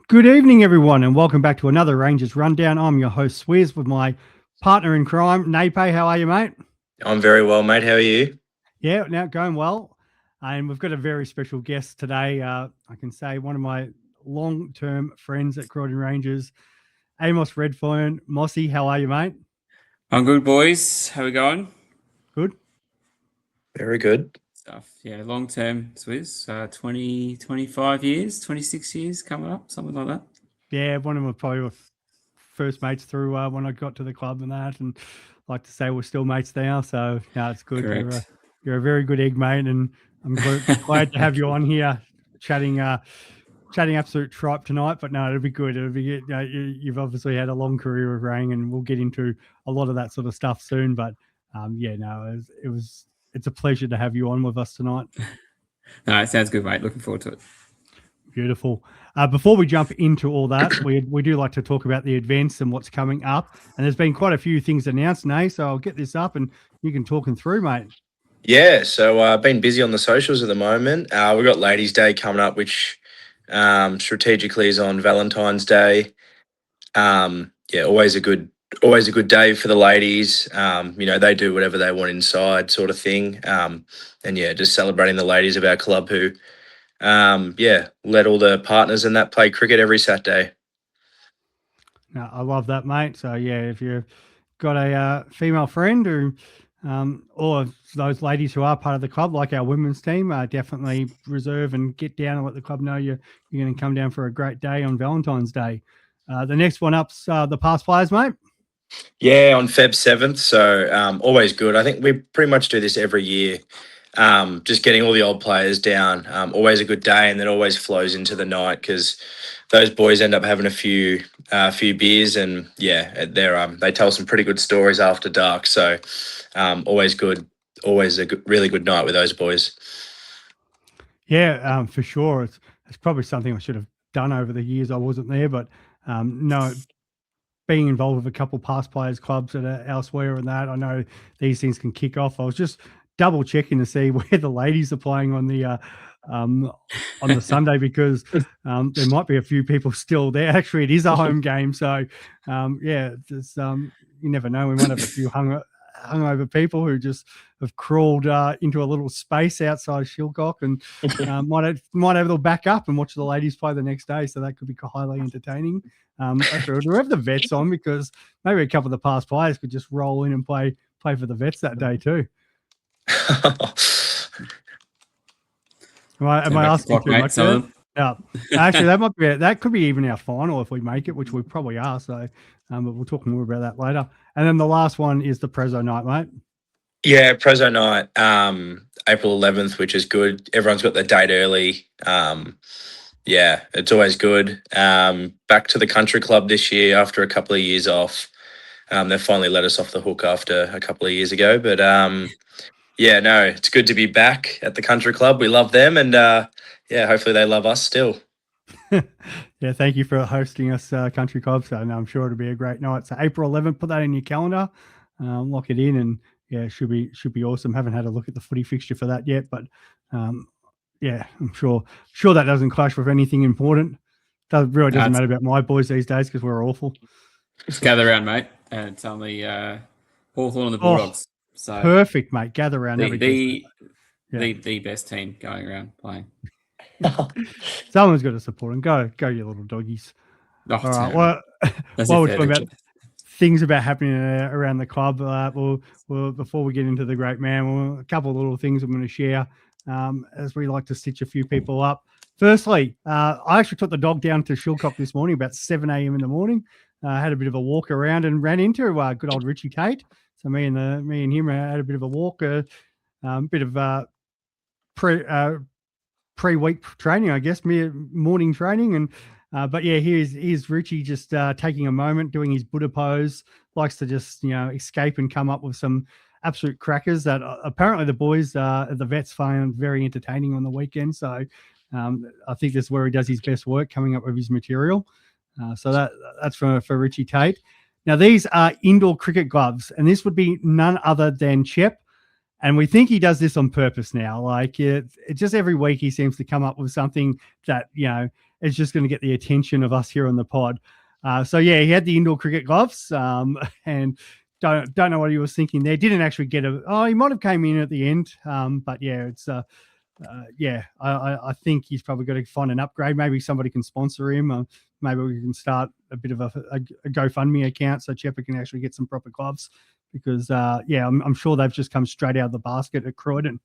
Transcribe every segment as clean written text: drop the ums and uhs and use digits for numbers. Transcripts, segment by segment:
Good evening, everyone, and welcome back to another Rangers Rundown. I'm your host, Swiz, with my partner in crime, Naypay. How are you, mate? I'm very well, mate. How are you? Yeah, now going well. And we've got a very special guest today. I can say one of my long-term friends at Croydon Rangers, Amos Redfern. Mossy, how are you, mate? I'm good, boys. How we going? Good. Very good. Stuff. Yeah, long term Swiss. 20, 25 years, 26 years coming up, something like that. Yeah, one of them probably were first mates through when I got to the club and that. And like to say we're still mates now. So, yeah, it's good. Correct. You're a very good egg, mate. And I'm glad to have you on here chatting absolute tripe tonight. But no, it'll be good. You've obviously had a long career with Rang, and we'll get into a lot of that sort of stuff soon. But it's a pleasure to have you on with us tonight. No, it sounds good, mate. Looking forward to it. Beautiful. Before we jump into all that, we do like to talk about the events and what's coming up. And there's been quite a few things announced, Nay, so I'll get this up and you can talk them through, mate. Yeah, so I've been busy on the socials at the moment. We've got Ladies' Day coming up, which strategically is on Valentine's Day. Always a good day for the ladies. They do whatever they want inside, sort of thing. Just celebrating the ladies of our club who let all the partners in that play cricket every Saturday. No, I love that, mate. So, yeah, if you've got a female friend who, or those ladies who are part of the club, like our women's team, definitely reserve and get down and let the club know you're going to come down for a great day on Valentine's Day. The next one up's the past players, mate. Yeah, on Feb 7th. So always good. I think we pretty much do this every year. Just getting all the old players down. Always a good day, and then always flows into the night because those boys end up having a few beers, and they tell some pretty good stories after dark. So always good. Always a really good night with those boys. Yeah, for sure. It's probably something I should have done over the years. I wasn't there, but no. Being involved with a couple past players clubs that are elsewhere and that, I know these things can kick off. I was just double checking to see where the ladies are playing on the Sunday because there might be a few people still there. Actually, it is a home game, so just you never know. We might have a few hungover people who just have crawled into a little space outside Shilcock and might have a little back up and watch the ladies play the next day. So that could be highly entertaining. Actually, we'll have the vets on because maybe a couple of the past players could just roll in and play for the vets that day too. Am I asking too much? Yeah, actually, that could be even our final if we make it, which we probably are. So, but we'll talk more about that later. And then the last one is the Prezzo night, mate. Yeah, Prezzo night, April 11th, which is good. Everyone's got their date early. It's always good. Back to the country club this year after a couple of years off. They finally let us off the hook after a couple of years ago. But it's good to be back at the country club. We love them, and hopefully they love us still. Yeah, thank you for hosting us, country club. So I'm sure it'll be a great night. So April 11th, put that in your calendar, lock it in, and it should be awesome. Haven't had a look at the footy fixture for that yet, but I'm sure that doesn't clash with anything important. Doesn't matter about my boys these days because we're awful. Just gather around, mate, and it's only Hawthorn and the Bulldogs. So perfect, mate. Gather around. The best team going around playing. Someone's got to support them. Go, you little doggies. Oh, all right. Well, while we're talking about things about happening around the club, we'll before we get into the great man, a couple of little things I'm going to share as we like to stitch a few people up. Firstly, I actually took the dog down to Shilcock this morning about 7 a.m. in the morning. Had a bit of a walk around and ran into good old Richie Tate. So me and him had a bit of a walk, bit of pre-week training, I guess, morning training. And but yeah, here's Richie just taking a moment, doing his Buddha pose. Likes to just escape and come up with some absolute crackers that apparently the boys at the vets found very entertaining on the weekend. So I think that's where he does his best work, coming up with his material. So that's for Richie Tate. Now, these are indoor cricket gloves, and this would be none other than Chep. And we think he does this on purpose now. Like it just every week he seems to come up with something that, is just going to get the attention of us here on the pod. So yeah, he had the indoor cricket gloves, and don't know what he was thinking there. Didn't actually get he might have came in at the end. But yeah, it's I think he's probably got to find an upgrade. Maybe somebody can sponsor him. Maybe we can start a bit of a GoFundMe account so Chepper can actually get some proper gloves, because I'm sure they've just come straight out of the basket at Croydon.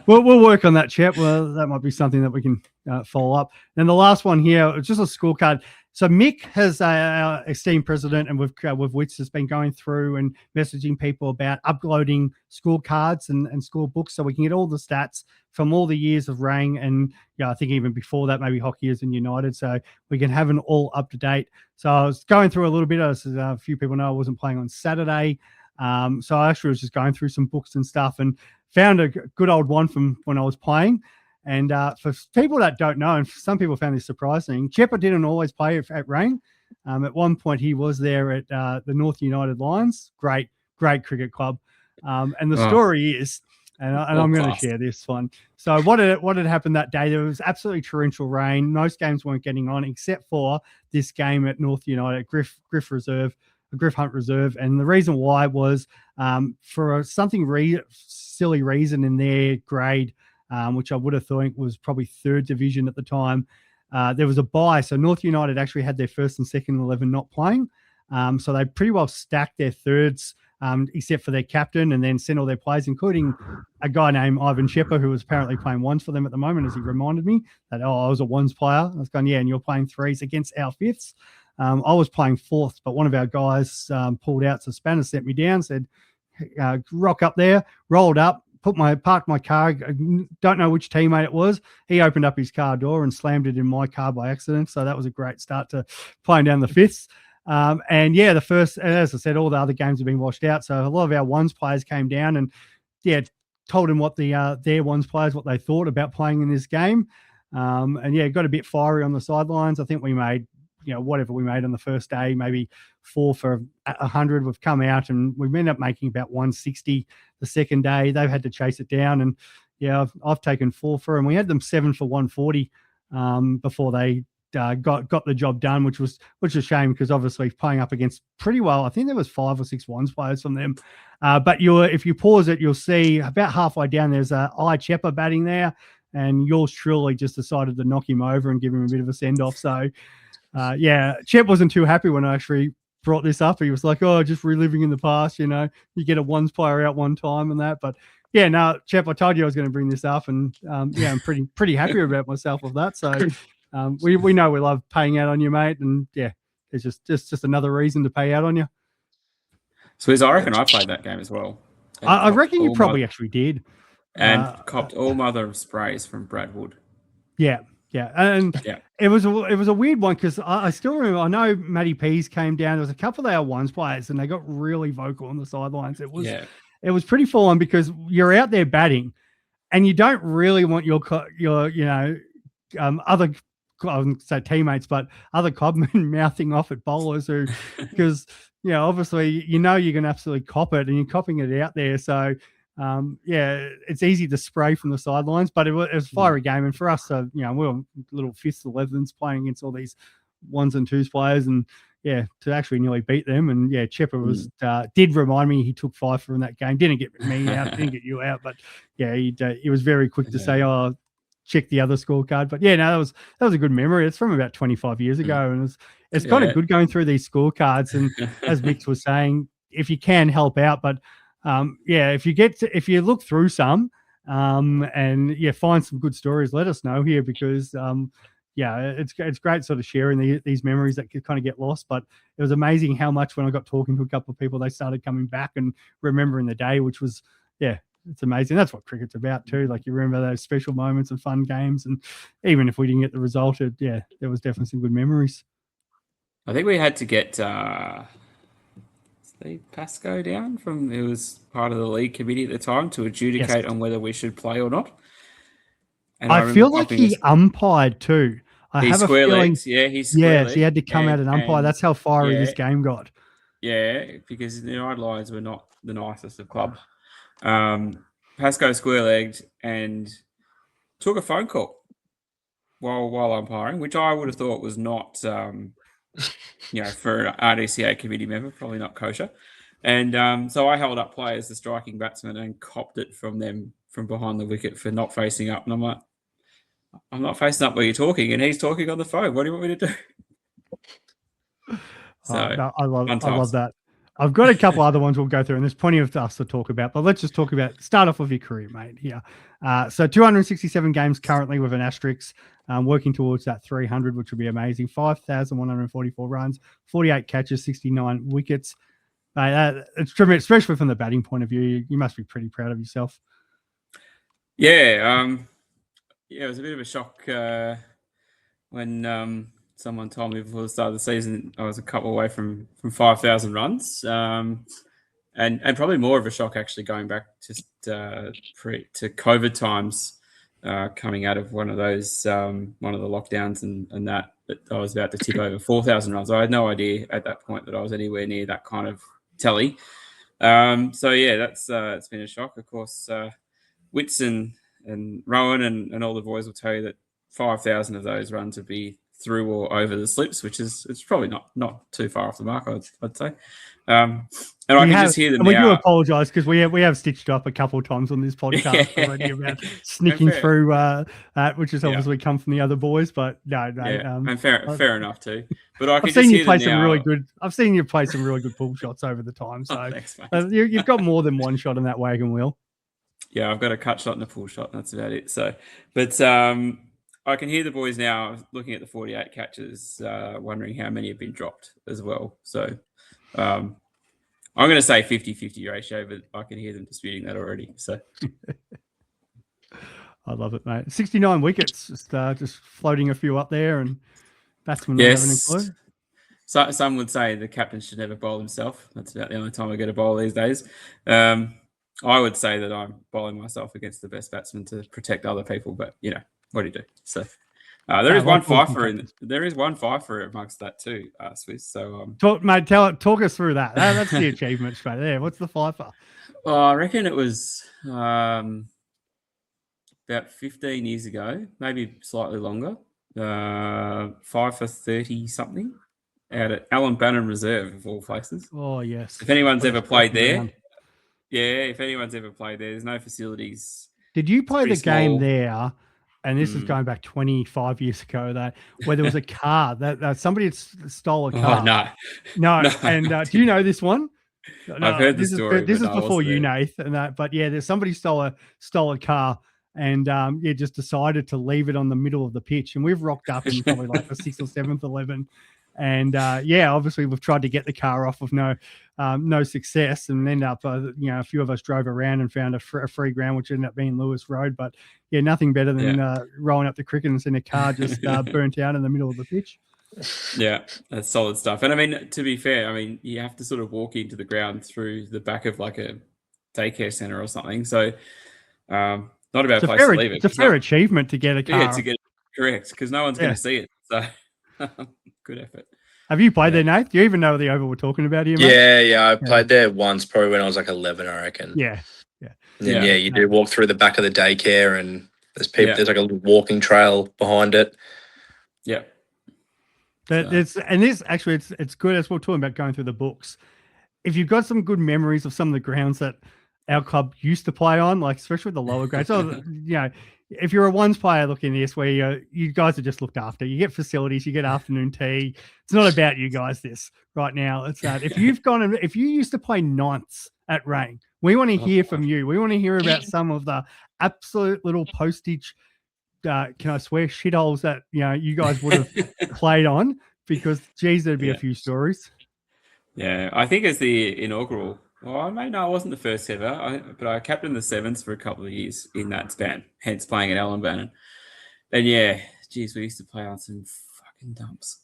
We'll work on that, Chep. Well, that might be something that we can follow up. And the last one here, it's just a scorecard. So Mick has our esteemed president, and with Wits has been going through and messaging people about uploading scorecards and score books, so we can get all the stats from all the years of Rang, and I think even before that, maybe Hockey Years and United, so we can have an all up to date. So I was going through a little bit. As a few people know, I wasn't playing on Saturday. So I actually was just going through some books and stuff and found a good old one from when I was playing. And for people that don't know, and some people found this surprising, Chepper didn't always play at Rang. At one point, he was there at the North United Lions. Great cricket club. And the story is, and I'm going to share this one. So what had happened that day? There was absolutely torrential rain. Most games weren't getting on except for this game at North United, Griff Hunt Reserve. And the reason why was for something silly reason in their grade, which I would have thought was probably 3rd division at the time, there was a bye. So North United actually had their first and second 11 not playing. So they pretty well stacked their thirds, except for their captain, and then sent all their players, including a guy named Ivan Shepper, who was apparently playing ones for them at the moment, as he reminded me that, I was a ones player. I was going, yeah, and you're playing threes against our fifths. I was playing fourth, but one of our guys pulled out. So Spanner sent me down, said, rock up there, rolled up, parked my car. I don't know which teammate it was. He opened up his car door and slammed it in my car by accident. So that was a great start to playing down the fifths. The first, as I said, all the other games have been washed out. So a lot of our ones players came down and told him what their ones players, what they thought about playing in this game. It got a bit fiery on the sidelines. I think we made, whatever we made on the first day, maybe 4 for 100. We've come out and we ended up making about 160 the second day. They've had to chase it down, and I've taken 4 for, and we had them 7 for 140 before they got the job done, which was a shame, because obviously playing up against pretty well, I think there was 5 or 6 ones players from them. But if you pause it, you'll see about halfway down there's I Chepper batting there, and yours truly just decided to knock him over and give him a bit of a send off. So Chep wasn't too happy when I actually brought this up. He was like, just reliving in the past, you get a ones player out one time and that. But Chep, I told you I was going to bring this up, and I'm pretty happy about myself with that. So we know we love paying out on you, mate, and it's just another reason to pay out on you. Swiz, I reckon I played that game as well. I reckon you probably actually did. And copped all mother of sprays from Brad Wood. Yeah. And it was a weird one, because I still remember, I know Matty Pease came down. There was a couple of our ones players, and they got really vocal on the sidelines. It was pretty full on, because you're out there batting and you don't really want your other, I wouldn't say teammates, but other clubmen mouthing off at bowlers, who, because obviously you're going to absolutely cop it, and you're copping it out there. So it's easy to spray from the sidelines, but it was a fiery game. And for us, we were little 5th 11s playing against all these 1s and 2s players, and to actually nearly beat them. And Chepper was did remind me he took 5 from that game. Didn't get me out, didn't get you out, but he was very quick to say, check the other scorecard. But that was a good memory. It's from about 25 years ago, and it's kind of good going through these scorecards. And as Mix was saying, if you can help out, but if you look through some and find some good stories, let us know here, because it's great sort of sharing these memories that kind of get lost. But it was amazing how much, when I got talking to a couple of people, they started coming back and remembering the day, which was it's amazing. That's what cricket's about too. Like, you remember those special moments and fun games, and even if we didn't get the result, there was definitely some good memories. I think we had to get Steve Pascoe down it was part of the league committee at the time, to adjudicate on whether we should play or not. And I feel like he umpired too. I have a feeling. He's square leg. So he had to come out and umpire. That's how fiery this game got. Yeah, because the United Lions were not the nicest of clubs. Pasco square-legged and took a phone call while umpiring, which I would have thought was not, for an RDCA committee member, probably not kosher. And so I held up play as the striking batsman and copped it from them from behind the wicket for not facing up. And I'm like, I'm not facing up where you're talking, and he's talking on the phone. What do you want me to do? So No, I love that. I've got a couple other ones we'll go through, and there's plenty of us to talk about. But let's just talk about start off with your career, mate. Here, so 267 games currently with an asterisk, working towards that 300, which would be amazing. 5,144 runs, 48 catches, 69 wickets. It's tremendous, especially from the batting point of view. You must be pretty proud of yourself. Yeah, it was a bit of a shock when someone told me before the start of the season I was a couple away from 5,000 runs, and probably more of a shock actually going back just to COVID times, coming out of one of the lockdowns and that I was about to tip over 4,000 runs. I had no idea at that point that I was anywhere near that kind of tally. So yeah, that's it's been a shock. Of course, Wits and Rowan and all the boys will tell you that 5,000 of those runs would be through or over the slips, which is it's probably not too far off the mark, I'd say. And I can just hear them. And we do apologise because we have stitched up a couple of times on this podcast already about sneaking through that, which has obviously come from the other boys. But no, and fair enough too. But I've seen you play some really good. I've seen you play some really good pull shots over the time. So thanks, you've got more than one shot in that wagon wheel. Yeah, I've got a cut shot and a pull shot. And that's about it. So, but I can hear the boys now looking at the 48 catches, wondering how many have been dropped as well. So I'm going to say 50-50 ratio, but I can hear them disputing that already. So I love it, mate. 69 wickets, just floating a few up there, and batsmen not having a clue. So some would say the captain should never bowl himself. That's about the only time I get a bowl these days. I would say that I'm bowling myself against the best batsman to protect other people, but what do you do? So there is one fifer amongst that too, Swiz. So talk us through that. That's the achievement straight there. What's the fifer? Well, I reckon it was about 15 years ago, maybe slightly longer. 5 for 30 something out at Alan Bannon Reserve of all places. Oh yes. If anyone's ever played there. Yeah, if anyone's ever played there, there's no facilities. Did you play the game there? And this is going back 25 years ago, where there was a car that somebody had stole a car. Oh, no. And do you know this one? No, I've heard the story. This is before you, Nath. But yeah, there's somebody stole a car and just decided to leave it on the middle of the pitch. And we've rocked up in probably like the 6th or 7th 11. And obviously we've tried to get the car off with no success, and ended up, a few of us drove around and found a free ground, which ended up being Lewis Road. But nothing better than rolling up the cricket and seeing a car just burnt out in the middle of the pitch. Yeah, that's solid stuff. And I mean, to be fair, you have to sort of walk into the ground through the back of like a daycare center or something. So not a bad place to leave it. It's a fair achievement to get a car. Yeah, to get it correct, because no one's going to see it. So good effort. Have you played there, Nate? Do you even know the oval we're talking about here, mate? Yeah. I played there once, probably when I was like 11, I reckon. Yeah. You do walk through the back of the daycare, and there's people. There's like a walking trail behind it. Yeah. It's good as we're talking about going through the books. If you've got some good memories of some of the grounds that our club used to play on, like especially the lower grades, if you're a ones player looking at this, where you guys are just looked after, you get facilities, you get afternoon tea. It's not about you guys this right now. It's that if you used to play ninths at Rain, we want to hear from you. We want to hear about some of the absolute little postage, can I swear, shitholes that you guys would have played on, because geez, there'd be a few stories. Yeah, I think as the inaugural. Well, it wasn't the first ever, but I captained the sevens for a couple of years in that span, hence playing at Alan Bannon. And we used to play on some fucking dumps.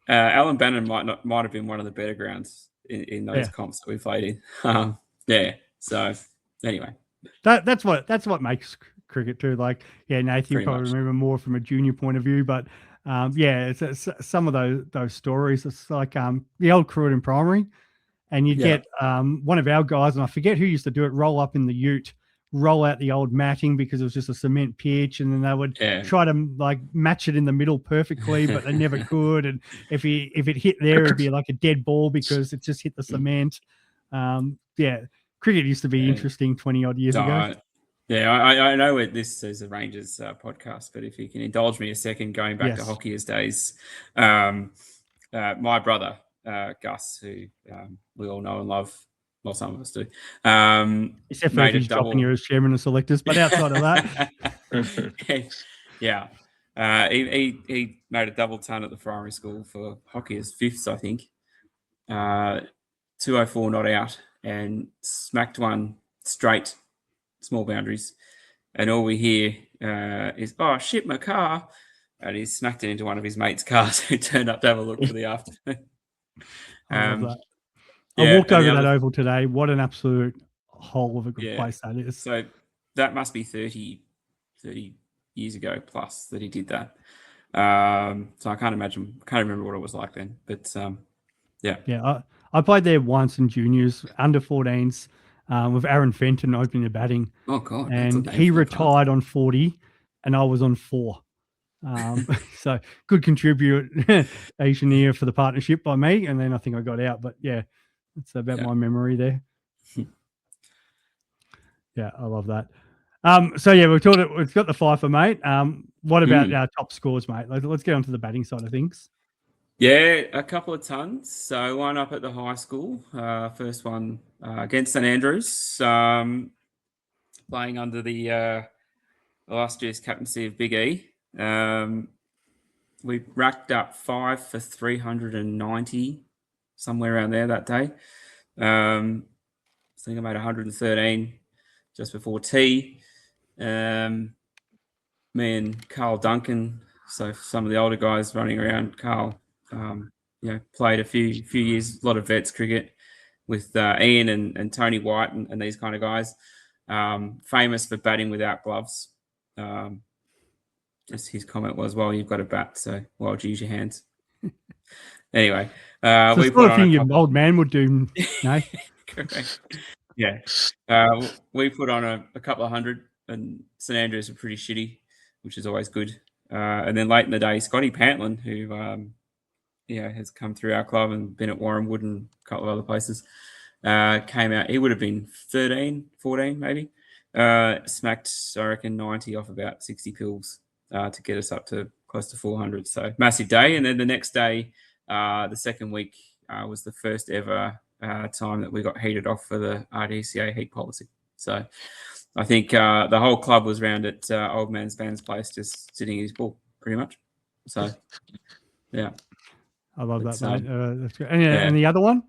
Alan Bannon might have been one of the better grounds in those comps that we played in. So anyway, that's what makes cricket too. Like, Nathan, you probably remember more from a junior point of view, but. It's some of those stories. It's like the old Crewden Primary, and you'd Yeah. get one of our guys, and I forget who used to do it, roll up in the ute, roll out the old matting because it was just a cement pitch, and then they would try to like match it in the middle perfectly, but they never could. And if it hit there, it'd be like a dead ball because it just hit the cement. Cricket used to be interesting 20 odd years ago. I know this is a Rangers podcast, but if you can indulge me a second, going back to hockeyers days, my brother Gus, who we all know and love. Well, some of us do. Except for if he's dropping you as chairman of selectors, but outside of that. He made a double ton at the primary school for hockey as fifths, I think. 204 not out and smacked one straight, small boundaries. And all we hear is, "Oh, shit, my car." And he smacked it into one of his mates' cars who turned up to have a look for the afternoon. I love that. I walked over that oval today. What an absolute hole of a good place that is. So that must be 30 years ago plus that he did that. So I can't remember what it was like then. But I played there once in juniors, under 14s, with Aaron Fenton opening the batting. Oh, God. And he retired on 40 and I was on 4. So good contribution here for the partnership by me. And then I think I got out. But yeah, that's about my memory there. Yeah, I love that. We've got the fifer, mate. What about our top scores, mate? Let's get on to the batting side of things. Yeah, a couple of tons. So one up at the high school. First one against St Andrews, playing under the last year's captaincy of Big E. We racked up 5 for 390, somewhere around there that day. I think I made 113 just before tea. Me and Carl Duncan, so some of the older guys running around, Carl, played a few years, a lot of vets cricket with Ian and Tony White and these kind of guys. Famous for batting without gloves. As his comment was, "Well, you've got a bat, so why would you use your hands?" Anyway, so we it's not a thing your old man would do, no? Correct. Yeah. We put on a couple of hundred, and St Andrews are pretty shitty, which is always good. And then late in the day, Scotty Pantlin, who has come through our club and been at Warrenwood and a couple of other places, came out. He would have been 13, 14 maybe. Smacked, I reckon, 90 off about 60 pills to get us up to close to 400. So massive day. And then the next day, the second week, was the first ever time that we got heated off for the RDCA heat policy. So I think the whole club was round at Old Man's Van's place, just sitting in his pool, pretty much. So, yeah. I love that, mate. That's good. And the other one?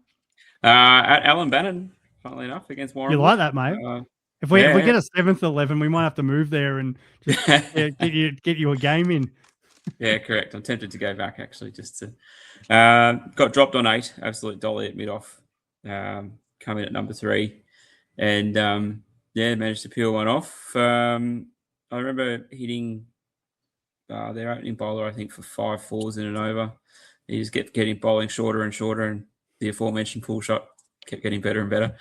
At Alan Bannon, funnily enough, against Warren. You like that, mate? If we get a 7th 11, we might have to move there and just get you a game in. Yeah, correct. I'm tempted to go back, actually, just to... got dropped on 8, absolute dolly at mid-off. Come in at number 3. And, managed to peel one off. I remember hitting their opening bowler, I think, for 5 fours in and over. He just kept getting bowling shorter and shorter, and the aforementioned pull shot kept getting better and better.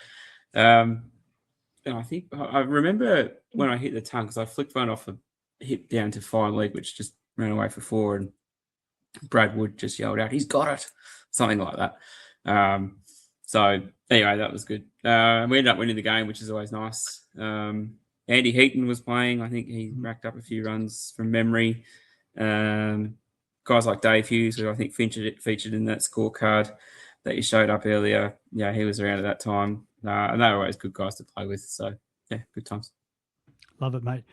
And I think I remember when I hit the tongue, because I flicked one off a hip down to fine leg, which just ran away for 4, and Brad Wood just yelled out, "He's got it," something like that. So anyway, that was good. We ended up winning the game, which is always nice. Andy Heaton was playing. I think he racked up a few runs from memory. Guys like Dave Hughes, who I think featured in that scorecard that you showed up earlier. Yeah, he was around at that time. And they were always good guys to play with. So, yeah, good times. Love it, mate.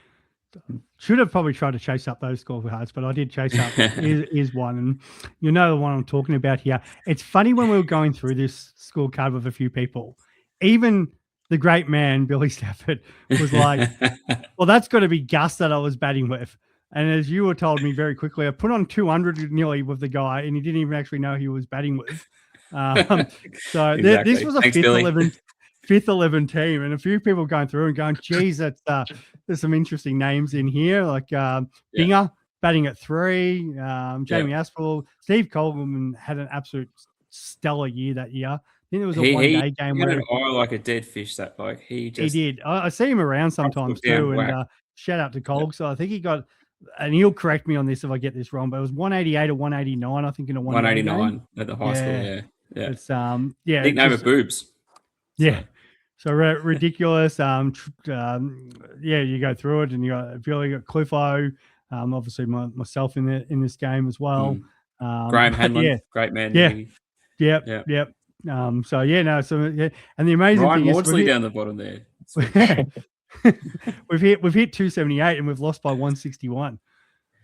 Should have probably tried to chase up those scorecards, but I did chase up. Here's one. And you know the one I'm talking about here. It's funny when we were going through this scorecard with a few people, even the great man, Billy Stafford, was like, well, that's got to be Gus that I was batting with. And as you were told me very quickly, I put on 200 nearly with the guy, and he didn't even actually know he was batting with. So Exactly. This was a fifth 11 team, and a few people going through and going, geez, that's there's some interesting names in here, like Binger batting at 3, Jamie Aspel, Steve Coleman had an absolute stellar year that year. think there was a He one-day game had where an eye like a dead fish. That bloke. He he just did. I see him around sometimes down too. And whack. shout out to Colg. So I think he got, and he'll correct me on this if I get this wrong, but it was 188 or 189, I think, in a one-day game. 189 at the high school. Yeah. It's Nickname of boobs. Yeah. So ridiculous. You go through it, and you got Cliffo, obviously myself in this game as well. Graham Hanlon, great man. Yep. And the amazing Ryan thing Maudsley is down the bottom there. we've hit 278 and we've lost by 161.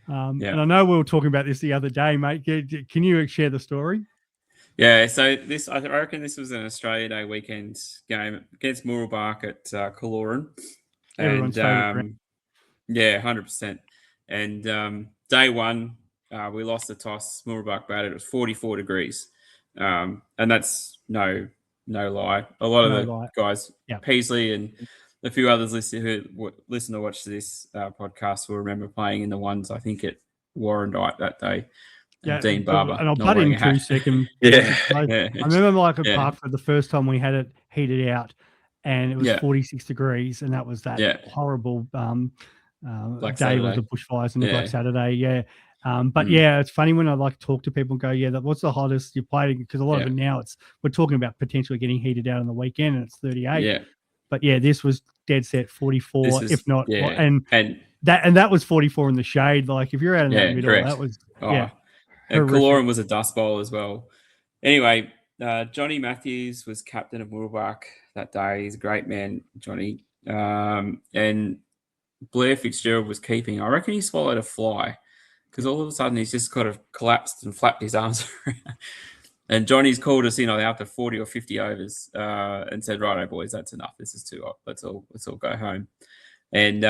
And I know we were talking about this the other day, mate. Can you share the story? Yeah, so I reckon this was an Australia Day weekend game against Mooroolbark at Kaloran. Everyone's favourite. 100%. And day one, we lost the toss. Mooroolbark batted. It was 44 degrees. And that's no lie. A lot of the guys, Peasley and a few others who listen or watch this podcast will remember playing in the ones, I think, at Warrandyte that day. Dean Barber. And I'll butt in 2 seconds. I remember at Parkford the first time we had it heated out, and it was 46 degrees, and that was that horrible day with the bushfires and the Black Saturday. It's funny when I talk to people and go, what's the hottest you played? Because a lot of it now we're talking about potentially getting heated out on the weekend, and it's 38. Yeah. But this was dead set 44, if not, and that was 44 in the shade. Like if you're out in that middle, correct. that was And Kaloran was a dust bowl as well. Anyway, Johnny Matthews was captain of Mooroolbark that day. He's a great man, Johnny. And Blair Fitzgerald was keeping. I reckon he swallowed a fly because all of a sudden he's just kind of collapsed and flapped his arms around. And Johnny's called us in after 40 or 50 overs and said, "Righto, boys, that's enough. This is too hot. Let's all go home." And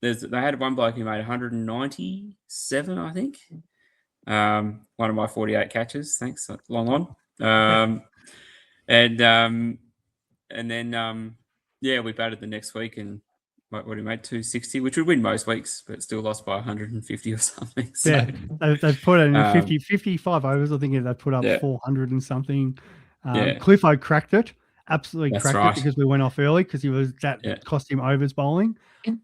they had one bloke who made 197, I think. One of my 48 catches. Thanks, long on. And then we batted the next week and what he made 260, which would win most weeks, but still lost by 150 or something. So, they've put in 55 overs. I think they put up 400 and something. Cliffo cracked it. Absolutely cracked it because we went off early because he was cost him overs bowling.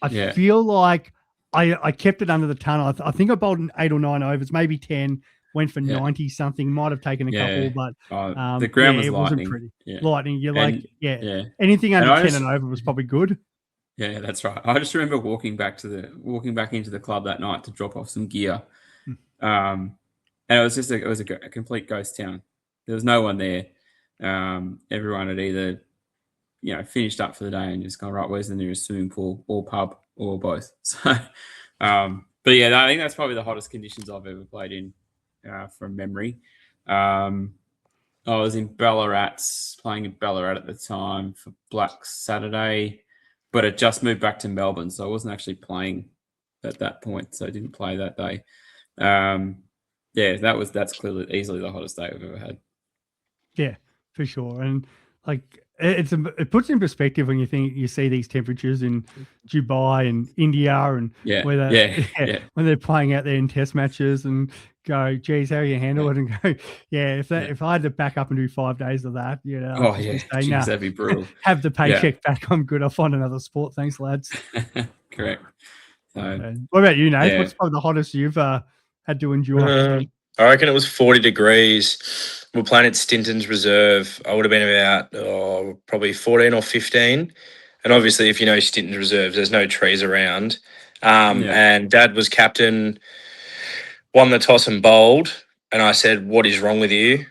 I feel like I kept it under the ton. I think I bowled 8 or 9 overs, maybe 10. Went for 90 something. Might have taken a couple, but the ground was it lightning. Wasn't pretty. Lightning. You're anything under 10 and over was probably good. Yeah, that's right. I just remember walking back into the club that night to drop off some gear, and it was a complete ghost town. There was no one there. Everyone had either finished up for the day and just gone, right, where's the nearest swimming pool or pub or both. So, I think that's probably the hottest conditions I've ever played in from memory. I was in Ballarat, playing in Ballarat at the time for Black Saturday, but it just moved back to Melbourne, so I wasn't actually playing at that point, so I didn't play that day. That's clearly easily the hottest day I've ever had. Yeah, for sure. And it puts in perspective when you see these temperatures in Dubai and India and when they're playing out there in test matches and go, geez, how you handle it? And go, if I had to back up and do 5 days of that, that'd be brutal. Have the paycheck back. I'm good. I'll find another sport. Thanks, lads. Correct. What about you, Nate? What's probably the hottest you've had to endure? I reckon it was 40 degrees. We're playing at Stinton's Reserve. I would have been about probably 14 or 15. And obviously, if you know Stinton's Reserve, there's no trees around. And Dad was captain, won the toss and bowled. And I said, "What is wrong with you?"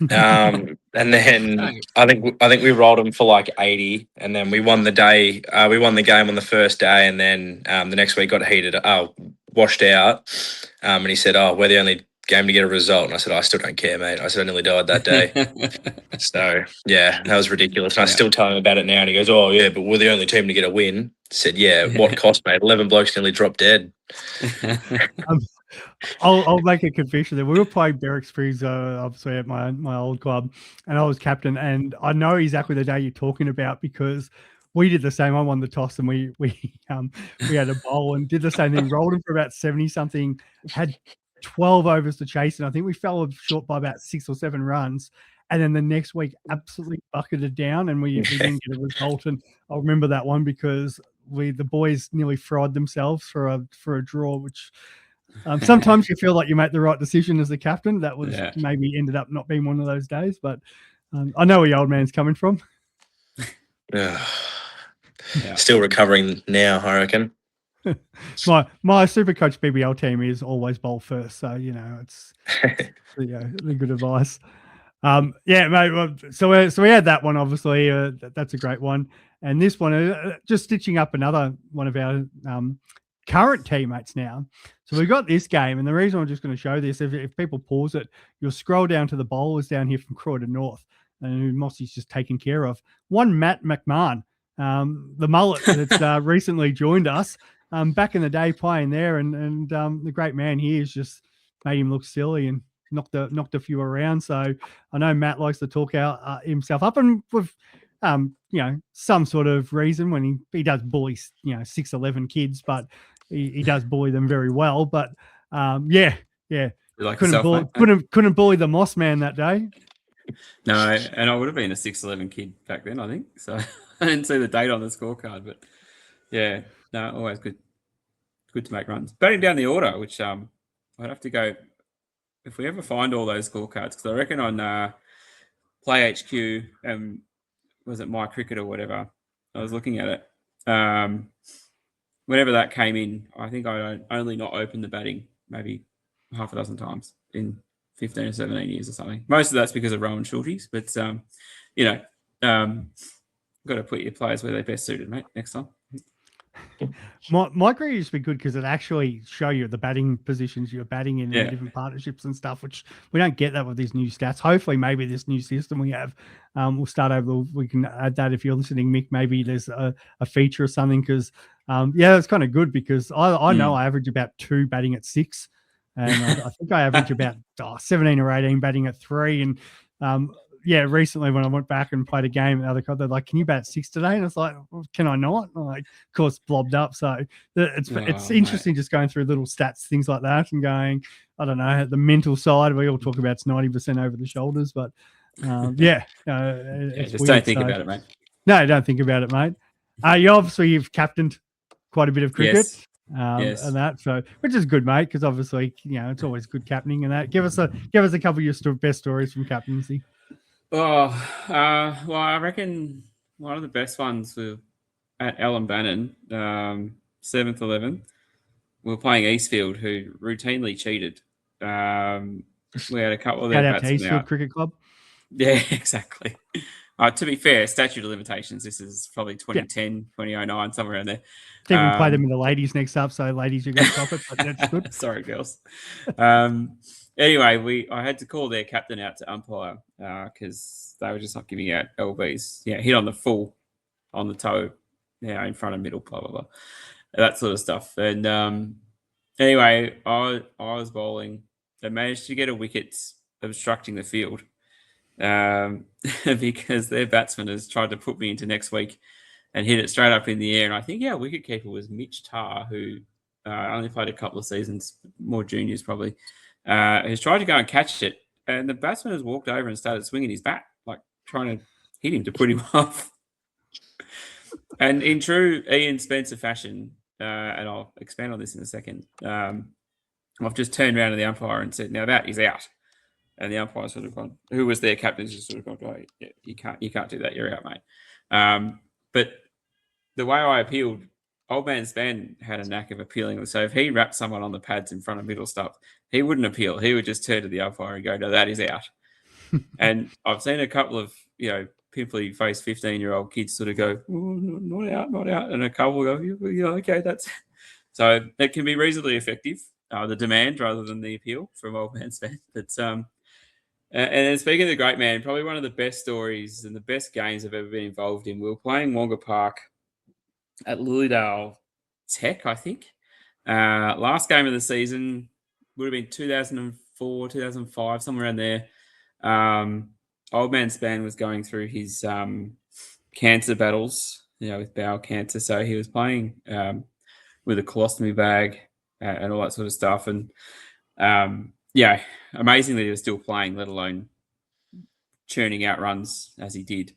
And then I think we rolled him for like 80, and then we won the day. We won the game on the first day, and then the next week got washed out. And he said, "Oh, we're the only game to get a result." And I said, "I still don't care, mate." I said, "I nearly died that day." So that was ridiculous. And I still tell him about it now, and he goes, "Oh yeah, but we're the only team to get a win." I said, "Yeah, what cost, mate? 11 blokes nearly dropped dead." I'll make a confession there. We were playing Berwick's Freeze, obviously at my old club, and I was captain. And I know exactly the day you're talking about because we did the same. I won the toss, and we had a bowl and did the same thing. Rolled him for about 70 something. Had 12 overs to chase, and I think we fell short by about 6 or 7 runs. and then the next week absolutely bucketed down, and we didn't get a result. And I remember that one because the boys nearly fried themselves for a draw, which sometimes you feel like you make the right decision as the captain. That was maybe ended up not being one of those days, but I know where the old man's coming from. Yeah. Still recovering now, I reckon. My super coach BBL team is always bowl first, so it's the good advice. Mate. Well, so we had that one. Obviously, that's a great one, and this one just stitching up another one of our current teammates now. So we got this game, and the reason I'm just going to show this, if people pause it, you'll scroll down to the bowlers down here from Croydon North, and who Mossy's just taken care of. One Matt McMahon, the mullet that's recently joined us. Back in the day playing there, and the great man here has just made him look silly and knocked a few around. So I know Matt likes to talk out himself up, and with some sort of reason when he does bully 6'11" kids, but he does bully them very well. But Like couldn't bully the Moss man that day. No, and I would have been a 6'11" kid back then, I think. So I didn't see the date on the scorecard, but yeah, no, always good to make runs. Batting down the order, which I'd have to go if we ever find all those scorecards, because I reckon on Play HQ and was it My Cricket or whatever, I was looking at it. Whenever that came in, I think I only not opened the batting maybe half a dozen times in 15 or 17 years or something. Most of that's because of Rowan Shorties, but got to put your players where they're best suited, mate, next time. My career used to be good because it actually show you the batting positions you're batting in and different partnerships and stuff, which we don't get that with these new stats. Hopefully, maybe this new system we have, we'll start over. We can add that if you're listening, Mick. Maybe there's a feature or something because, it's kind of good because I know I average about 2 batting at 6, and I think I average about 17 or 18 batting at 3, and recently when I went back and played a game, they're like, "Can you bat 6 today?" And it's like, well, "Can I not?" And of course, blobbed up. So it's interesting just going through little stats, things like that, and going, I don't know, the mental side. We all talk about it's 90% over the shoulders, but it's just weird. Don't think about it, mate. No, don't think about it, mate. You've captained quite a bit of cricket. Yes. And that, so which is good, mate, because obviously it's always good captaining and that. Give us a couple of your best stories from captaincy. Well, I reckon one of the best ones were at Alan Bannon, 7th 11. We were playing Eastfield, who routinely cheated. We had a couple of their batsmen Eastfield out. Cricket Club. Yeah, exactly. To be fair, statute of limitations, this is probably 2010, 2009, somewhere around there. Didn't play them in the ladies next up, so ladies, you got to stop it, but that's good. Sorry, girls. Anyway, I had to call their captain out to umpire because they were just not giving out LBs. Yeah, hit on the full, on the toe, in front of middle, blah, blah, blah. That sort of stuff. And anyway, I was bowling. They managed to get a wicket obstructing the field because their batsman has tried to put me into next week and hit it straight up in the air. And I think our wicketkeeper was Mitch Tarr, who only played a couple of seasons, more juniors probably. He's tried to go and catch it, and the batsman has walked over and started swinging his bat, like trying to hit him to put him off. And in true Ian Spencer fashion, and I'll expand on this in a second, I've just turned around to the umpire and said, "Now that is out." And the umpire sort of gone, who was their captain, just sort of gone, "Oh, yeah, you can't do that. You're out, mate." But the way I appealed, Old Man Span had a knack of appealing. So if he wrapped someone on the pads in front of middle stuff, he wouldn't appeal. He would just turn to the umpire and go, "No, that is out." And I've seen a couple of, pimply-faced 15-year-old kids sort of go, "Oh, not out," and a couple go, "Yeah, okay, that's..." So it can be reasonably effective, the demand rather than the appeal from Old Man Span. But and then speaking of the great man, probably one of the best stories and the best games I've ever been involved in. We were playing Wonga Park at Lilydale Tech, I think. Last game of the season would have been 2004, 2005, somewhere around there. Old Man Span was going through his cancer battles, with bowel cancer. So he was playing with a colostomy bag and all that sort of stuff. And amazingly, he was still playing, let alone churning out runs as he did,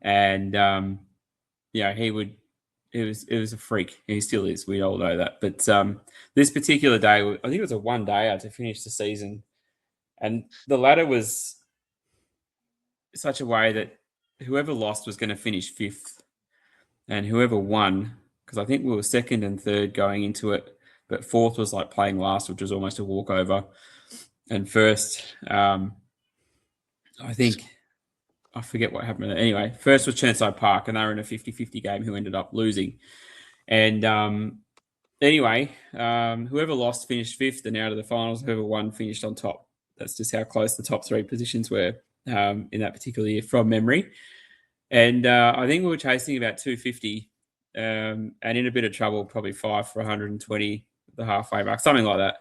and he would. It was a freak. He still is. We all know that. But this particular day, I think it was a one-dayer to finish the season, and the ladder was such a way that whoever lost was going to finish 5th, and whoever won, because I think we were 2nd and 3rd going into it, but 4th was like playing last, which was almost a walkover, and 1st, I forget what happened. Anyway, 1st was Chermside Park, and they were in a 50-50 game who ended up losing. And whoever lost finished 5th and out of the finals. Whoever won finished on top. That's just how close the top 3 positions were in that particular year from memory. And I think we were chasing about 250 and in a bit of trouble, probably 5 for 120, the halfway mark, something like that.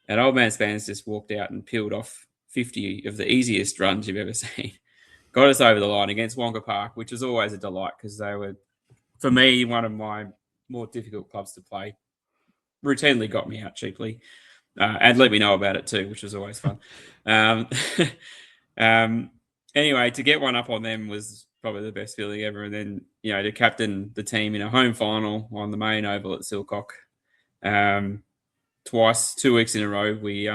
And Old Man Spans just walked out and peeled off 50 of the easiest runs you've ever seen. Got us over the line against Wonga Park, which was always a delight because they were, for me, one of my more difficult clubs to play. Routinely got me out cheaply and let me know about it too, which was always fun. Anyway, to get one up on them was probably the best feeling ever. And then, to captain the team in a home final on the main oval at Silcock twice, 2 weeks in a row, we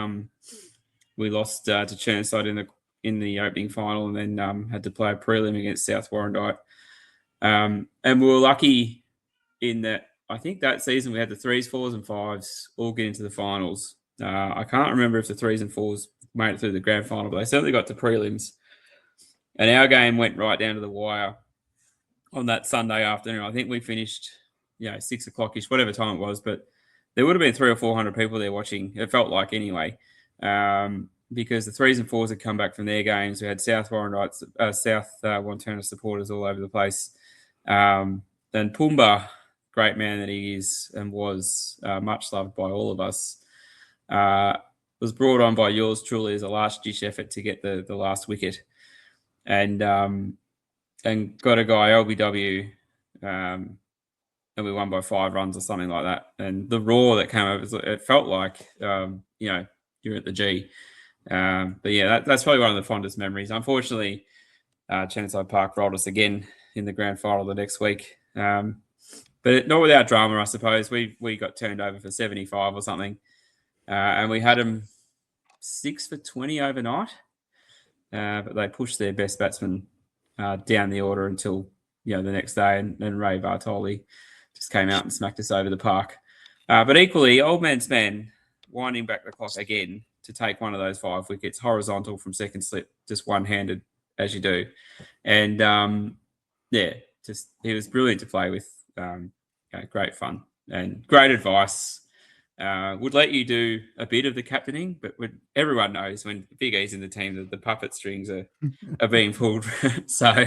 lost to Chermside in the opening final, and then had to play a prelim against South Warrandyte. And we were lucky in that I think that season we had the 3s, 4s, and 5s all get into the finals. I can't remember if the 3s and 4s made it through the grand final, but they certainly got to prelims. And our game went right down to the wire on that Sunday afternoon. I think we finished, 6 o'clock-ish, whatever time it was, but there would have been 300 or 400 people there watching. It felt like anyway. Because the 3s and 4s had come back from their games. We had South Wanturna supporters all over the place. And Pumba, great man that he is and was much loved by all of us, was brought on by yours truly as a last-ditch effort to get the last wicket. And got a guy, LBW, and we won by 5 runs or something like that. And the roar that came over, it felt like, you're at the G. But yeah, that's probably one of the fondest memories. Unfortunately, Chermside Park rolled us again in the grand final the next week. But not without drama, I suppose. We got turned over for 75 or something. And we had them 6 for 20 overnight. But they pushed their best batsman down the order until the next day. And Ray Bartoli just came out and smacked us over the park. But equally, Old Man Span winding back the clock again to take one of those 5 wickets, horizontal from second slip, just one-handed as you do. And he was brilliant to play with. Great fun and great advice. Would let you do a bit of the captaining, but everyone knows when Big E's in the team, the puppet strings are being pulled. So,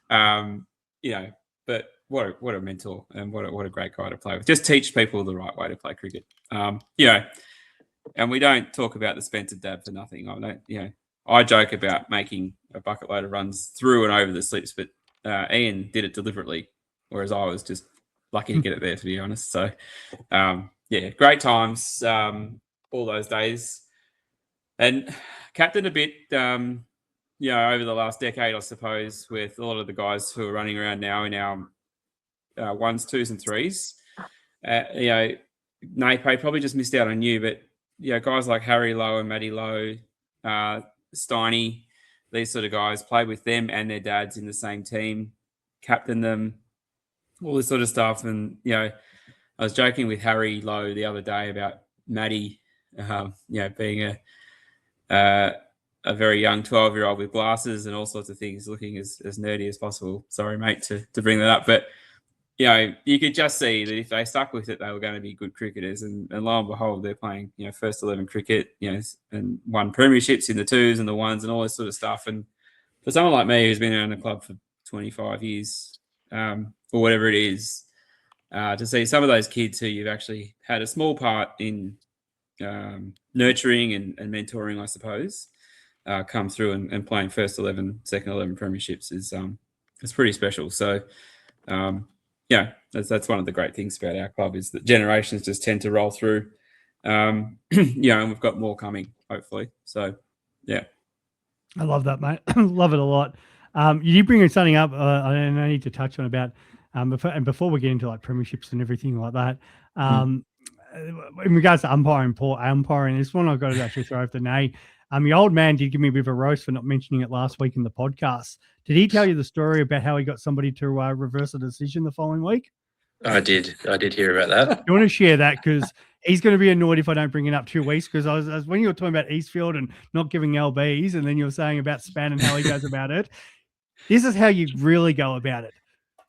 but what a mentor and what a great guy to play with. Just teach people the right way to play cricket. And we don't talk about the Spencer dab for nothing. I joke about making a bucket load of runs through and over the slips, but Ian did it deliberately, whereas I was just lucky to get it there, to be honest. So, great times all those days. And captained a bit, over the last decade, I suppose, with a lot of the guys who are running around now in our 1s, 2s, and 3s. Naypay probably just missed out on you, but guys like Harry Lowe and Matty Lowe, Steiny, these sort of guys, played with them and their dads in the same team, captained them, all this sort of stuff. And, I was joking with Harry Lowe the other day about Matty, being a very young 12-year-old with glasses and all sorts of things, looking as nerdy as possible. Sorry, mate, to bring that up. But, you could just see that if they stuck with it, they were going to be good cricketers. And lo and behold, they're playing, first 11 cricket, and won premierships in the 2s and the 1s and all this sort of stuff. And for someone like me who's been around the club for 25 years or whatever it is, to see some of those kids who you've actually had a small part in nurturing and mentoring, I suppose, come through and playing first 11, second 11 premierships is it's pretty special. So, that's one of the great things about our club is that generations just tend to roll through, and we've got more coming, hopefully. So, yeah. I love that, mate. Love it a lot. You did bring something up. I need to touch on about before we get into like premierships and everything like that. In regards to umpiring, this one I've got to actually throw over to Nay. The old man did give me a bit of a roast for not mentioning it last week in the podcast. Did he tell you the story about how he got somebody to reverse a decision the following week? I did hear about that. You want to share that because he's going to be annoyed if I don't bring it up 2 weeks. Because I was when you were talking about Eastfield and not giving LBs, and then you were saying about Span and how he goes about it. This is how you really go about it.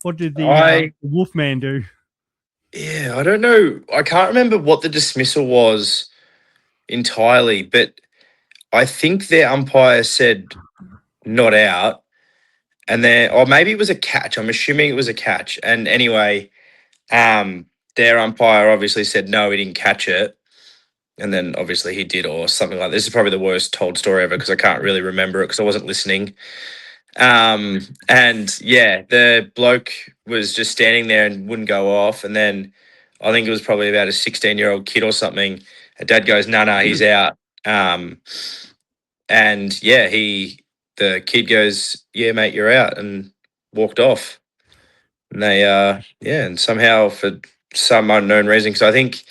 What did the Wolfman do? Yeah, I don't know. I can't remember what the dismissal was entirely, but I think their umpire said not out, and then, or maybe it was a catch. I'm assuming it was a catch. And anyway, their umpire obviously said no, he didn't catch it, and then obviously he did, or something like this. Is probably the worst told story ever because I can't really remember it because I wasn't listening. And yeah, the bloke was just standing there and wouldn't go off, and then I think it was probably about a 16-year-old kid or something. And Dad goes, "No, he's out." And yeah, the kid goes, "Yeah, mate, you're out," and walked off. And they, and somehow for some unknown reason, because I think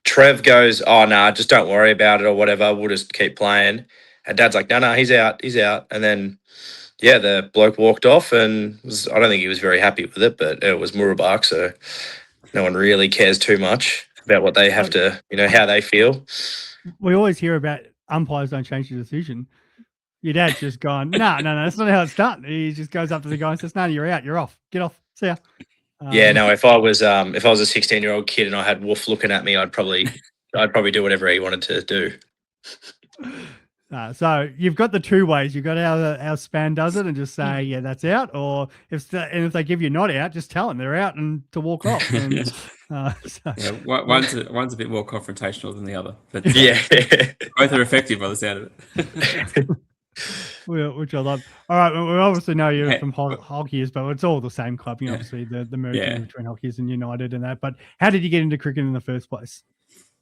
Trev goes, "Oh, nah, just don't worry about it or whatever. We'll just keep playing." And Dad's like, "No, he's out. He's out." And then, yeah, the bloke walked off, and I don't think he was very happy with it, but it was Murabak, so no one really cares too much about what they have to, how they feel. We always hear about umpires don't change the decision. Your dad's just gone, no, that's not how it's done. He just goes up to the guy and says, "No, you're out. You're off. Get off. See ya." Yeah, no. If I was a 16-year-old kid and I had Wolf looking at me, I'd probably do whatever he wanted to do. So you've got the 2 ways. You've got how Span does it and just say, "Yeah, that's out," or if they give you not out, just tell them they're out and to walk off. And, one's a bit more confrontational than the other, but yeah, both are effective by the sound of it. Which I love. All right, we obviously know you're from Hockeyers, but it's all the same club. Obviously the merging between Hockeyers and United and that. But how did you get into cricket in the first place?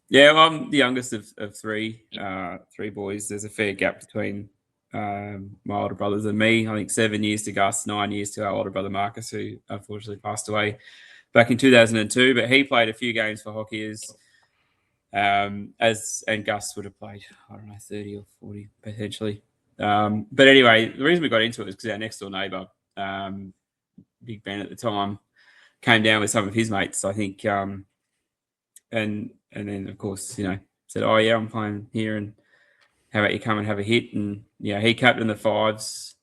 Yeah, well, I'm the youngest of three boys. There's a fair gap between my older brothers and me. I think 7 years to Gus, 9 years to our older brother Marcus, who unfortunately passed away back in 2002. But he played a few games for Hockeyers, and Gus would have played, I don't know, 30 or 40 potentially. But anyway, the reason we got into it was because our next door neighbour, Big Ben at the time, came down with some of his mates, I think, and then of course, said, "Oh yeah, I'm playing here, and how about you come and have a hit?" And he captained the fives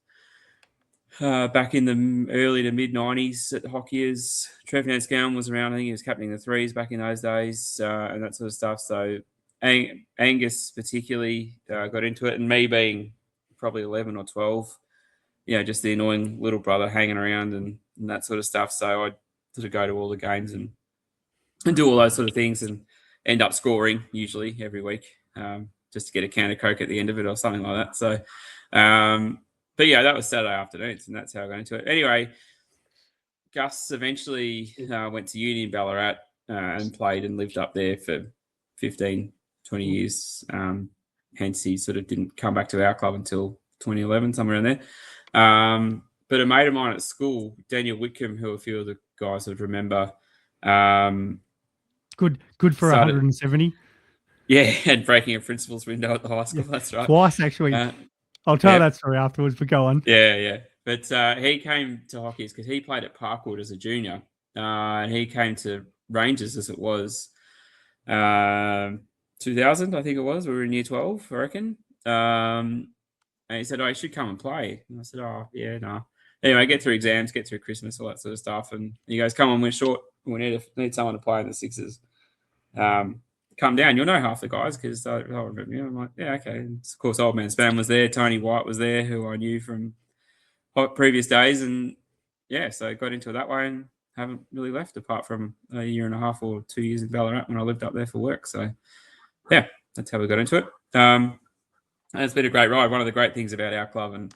back in the early to mid '90s at the Hockeyers. Trev Nanscown was around. I think he was captaining the threes back in those days, and that sort of stuff. So Angus particularly got into it, and me being probably 11 or 12, just the annoying little brother hanging around and that sort of stuff. So I'd sort of go to all the games and do all those sort of things and end up scoring usually every week, just to get a can of Coke at the end of it or something like that. So, but yeah, that was Saturday afternoons, and that's how I got into it. Anyway, Gus eventually went to uni in Ballarat and played and lived up there for 15, 20 years. Hence, he sort of didn't come back to our club until 2011, somewhere in there. But a mate of mine at school, Daniel Whitcomb, who a few of the guys would remember, good for 170. Yeah, and breaking a principal's window at the high school. That's right. Twice, actually. I'll tell that story afterwards, but go on. Yeah. But he came to Hockeyers because he played at Parkwood as a junior. And he came to Rangers as it was 2000, I think it was. We were in year 12, I reckon. And he said, "Oh, you should come and play." And I said, "Oh, yeah, no." Anyway, get through exams, get through Christmas, all that sort of stuff. And he goes, "Come on, we're short. We need someone to play in the Sixers. Come down. You'll know half the guys because they'll remember you." I'm like, "Yeah, okay." And of course, old man Span was there. Tony White was there, who I knew from previous days. And yeah, so I got into it that way and haven't really left apart from a year and a half or 2 years in Ballarat when I lived up there for work. So yeah, that's how we got into it. And it's been a great ride. One of the great things about our club, and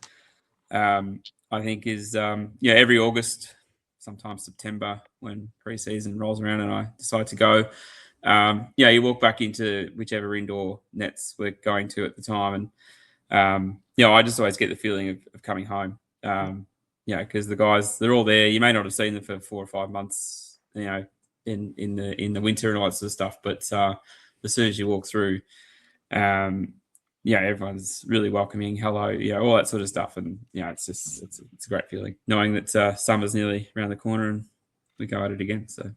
I think is, every August, sometimes September, when pre-season rolls around and I decide to go, you walk back into whichever indoor nets we're going to at the time, and I just always get the feeling of coming home. Because the guys, they're all there. You may not have seen them for 4 or 5 months, in the winter and all that sort of stuff. But as soon as you walk through, everyone's really welcoming. Hello, all that sort of stuff, and it's a great feeling knowing that summer's nearly around the corner and we go at it again. So,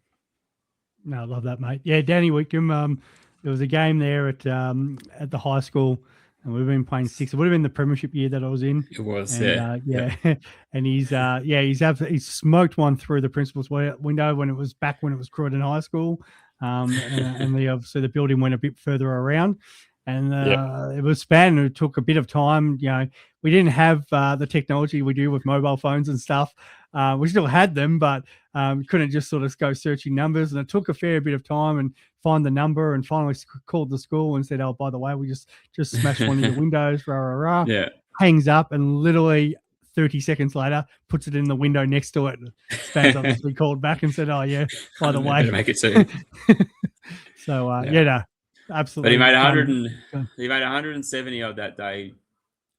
no, I love that, mate. Yeah, Danny Wickham. There was a game there at the high school, and we've been playing six. It would have been the premiership year that I was in. it was, and, and he's smoked one through the principal's window when it was Croydon High School, and obviously the building went a bit further around, and it was spanned. It took a bit of time. We didn't have the technology we do with mobile phones and stuff. We still had them, but couldn't just sort of go searching numbers, and it took a fair bit of time and find the number, and finally called the school and said, "Oh, by the way, we just smashed one of your windows." Rah, rah, rah. Yeah. Hangs up, and literally 30 seconds later, puts it in the window next to it. Span's obviously called back and said, "Oh yeah, by the way, make it soon." So absolutely. But he made 170 odd that day,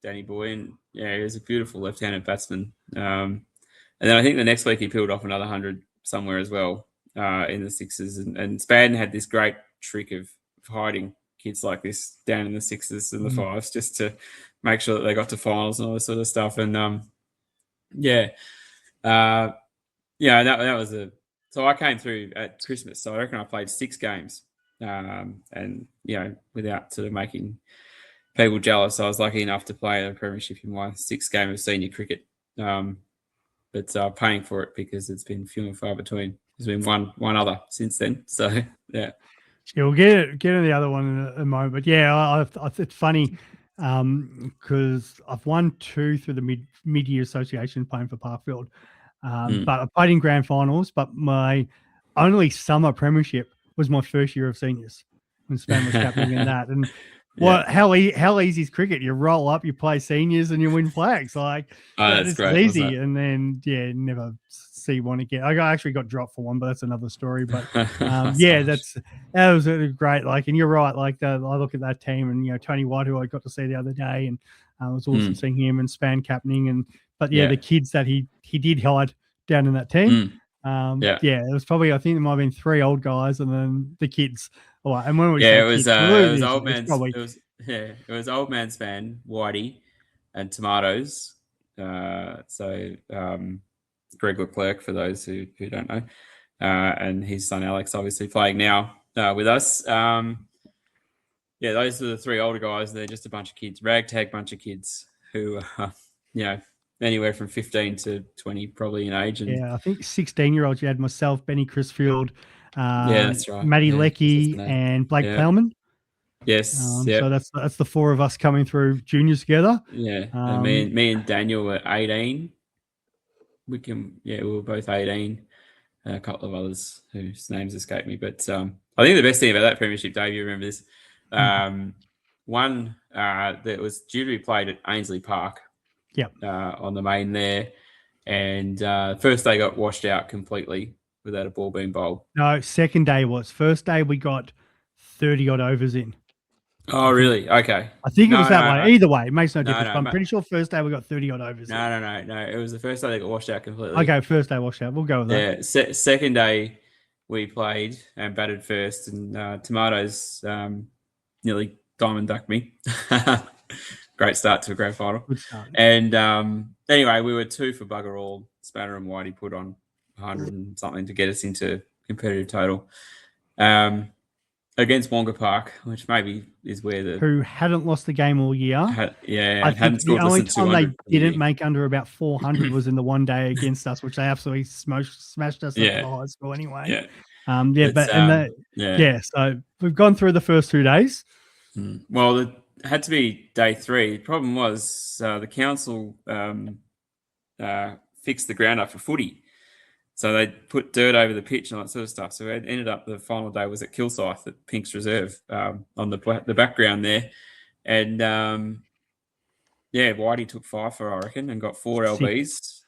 Danny boy, and he was a beautiful left-handed batsman. And then I think the next week he peeled off another 100 somewhere as well in the sixes. And Spadden had this great trick of hiding kids like this down in the sixes and the fives just to make sure that they got to finals and all this sort of stuff. And that was so I came through at Christmas. So I reckon I played 6 games, and without sort of making people jealous, I was lucky enough to play a premiership in my 6th game of senior cricket. But paying for it because it's been few and far between. There's been one other since then. So yeah. Yeah, we'll get into the other one in a moment. But yeah, it's funny because I've won 2 through the mid-year association playing for Parkfield. But I played in grand finals, but my only summer premiership was my first year of seniors when Span was captaining in that. And how easy is cricket? You roll up, you play seniors, and you win flags. Like, that's it's great, easy. And then never see one again. I actually got dropped for one, but that's another story. But that was great. Like, and you're right. Like, I look at that team, and Tony White, who I got to see the other day, and it was awesome seeing him and Span captaining. But the kids that he did hide down in that team. It was probably, I think there might have been 3 old guys and then the kids. Oh, and when we it was old man. It was old man Span, Whitey, and Tomatoes. Greg Leclerc, for those who don't know, and his son Alex, obviously playing now with us. Those are the 3 older guys. They're just a bunch of kids, ragtag bunch of kids who, anywhere from 15 to 20 probably in age. And I think 16-year-olds. You had myself, Benny Crisfield, that's right, Matty Leckie, and Blake Plowman. Yes. So that's the 4 of us coming through juniors together. And me and Daniel were 18. We were both 18. A couple of others whose names escape me. But I think the best thing about that premiership, Dave, you remember this, one that was due to be played at Ainsley Park. On the main there, and first day got washed out completely without a ball being bowled. No, second day was. First day we got 30 odd overs in. Oh, really? Okay. I think it was that way. Either way, it makes no difference. I'm pretty sure first day we got 30 odd overs. No. It was the first day they got washed out completely. Okay, first day washed out. We'll go with that. Yeah. Second day we played and batted first, and Tomatoes nearly diamond ducked me. Great start to a grand final. Good start. And anyway, we were 2 for bugger all. Spanner and Whitey put on 100 and something to get us into competitive total. Against Wonga Park, which maybe is where who hadn't lost the game all year. I think the only time they didn't make under about 400 was in the one day against us, which they absolutely smashed us at the high school anyway. So we've gone through the first 2 days. Well, it had to be day 3. The problem was the council fixed the ground up for footy. So they put dirt over the pitch and all that sort of stuff. So it ended up the final day was at Kilsyth at Pink's Reserve on the background there. And, Whitey took 5 for, I reckon, and got 4 LBs.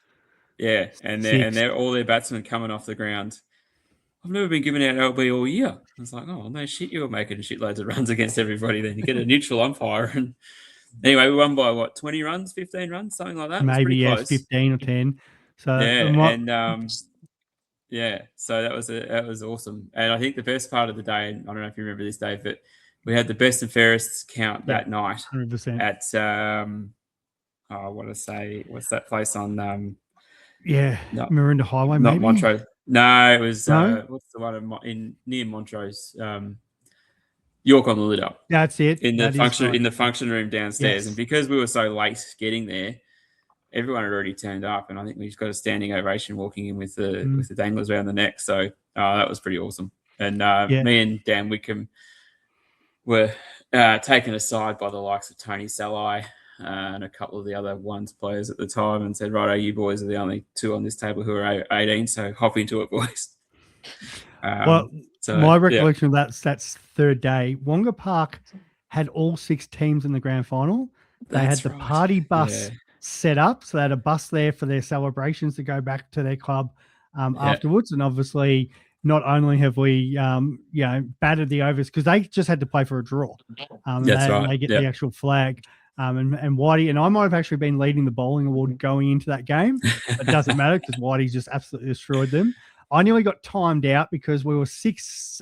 Yeah, and they're all their batsmen coming off the ground. I've never been given out LB all year. I was like, oh, no shit, you were making shitloads of runs against everybody then. You get a neutral umpire and Anyway, we won by what, 20 runs, 15 runs, something like that. It was Maybe, pretty yes, close. 15 or 10. So Yeah, what, and yeah, so that was awesome. And I think the best part of the day, and I don't know if you remember this, Dave, but we had the best and fairest count Yeah, that night 100%. at what's that place on Yeah, not Marinda Highway, not maybe? Montrose. No, it was No? what's the one in near Montrose, York on the Litter, That's it. in the That is right. function room downstairs. Yes. And because we were so late getting there, everyone had already turned up, and I think we just got a standing ovation walking in with the danglers around the neck. So that was pretty awesome. And me and Dan Wickham were taken aside by the likes of Tony Salai and a couple of the other ones players at the time, and said, "Righto, you boys are the only two on this table who are 18, so hop into it, boys." My recollection of that's third day. Wonga Park had all 6 teams in the grand final. They had the party bus set up, so they had a bus there for their celebrations to go back to their club afterwards. And obviously, not only have we battered the overs, because they just had to play for a draw. They get the actual flag. And Whitey and I might have actually been leading the bowling award going into that game. It doesn't matter because Whitey just absolutely destroyed them. I nearly got timed out because we were 6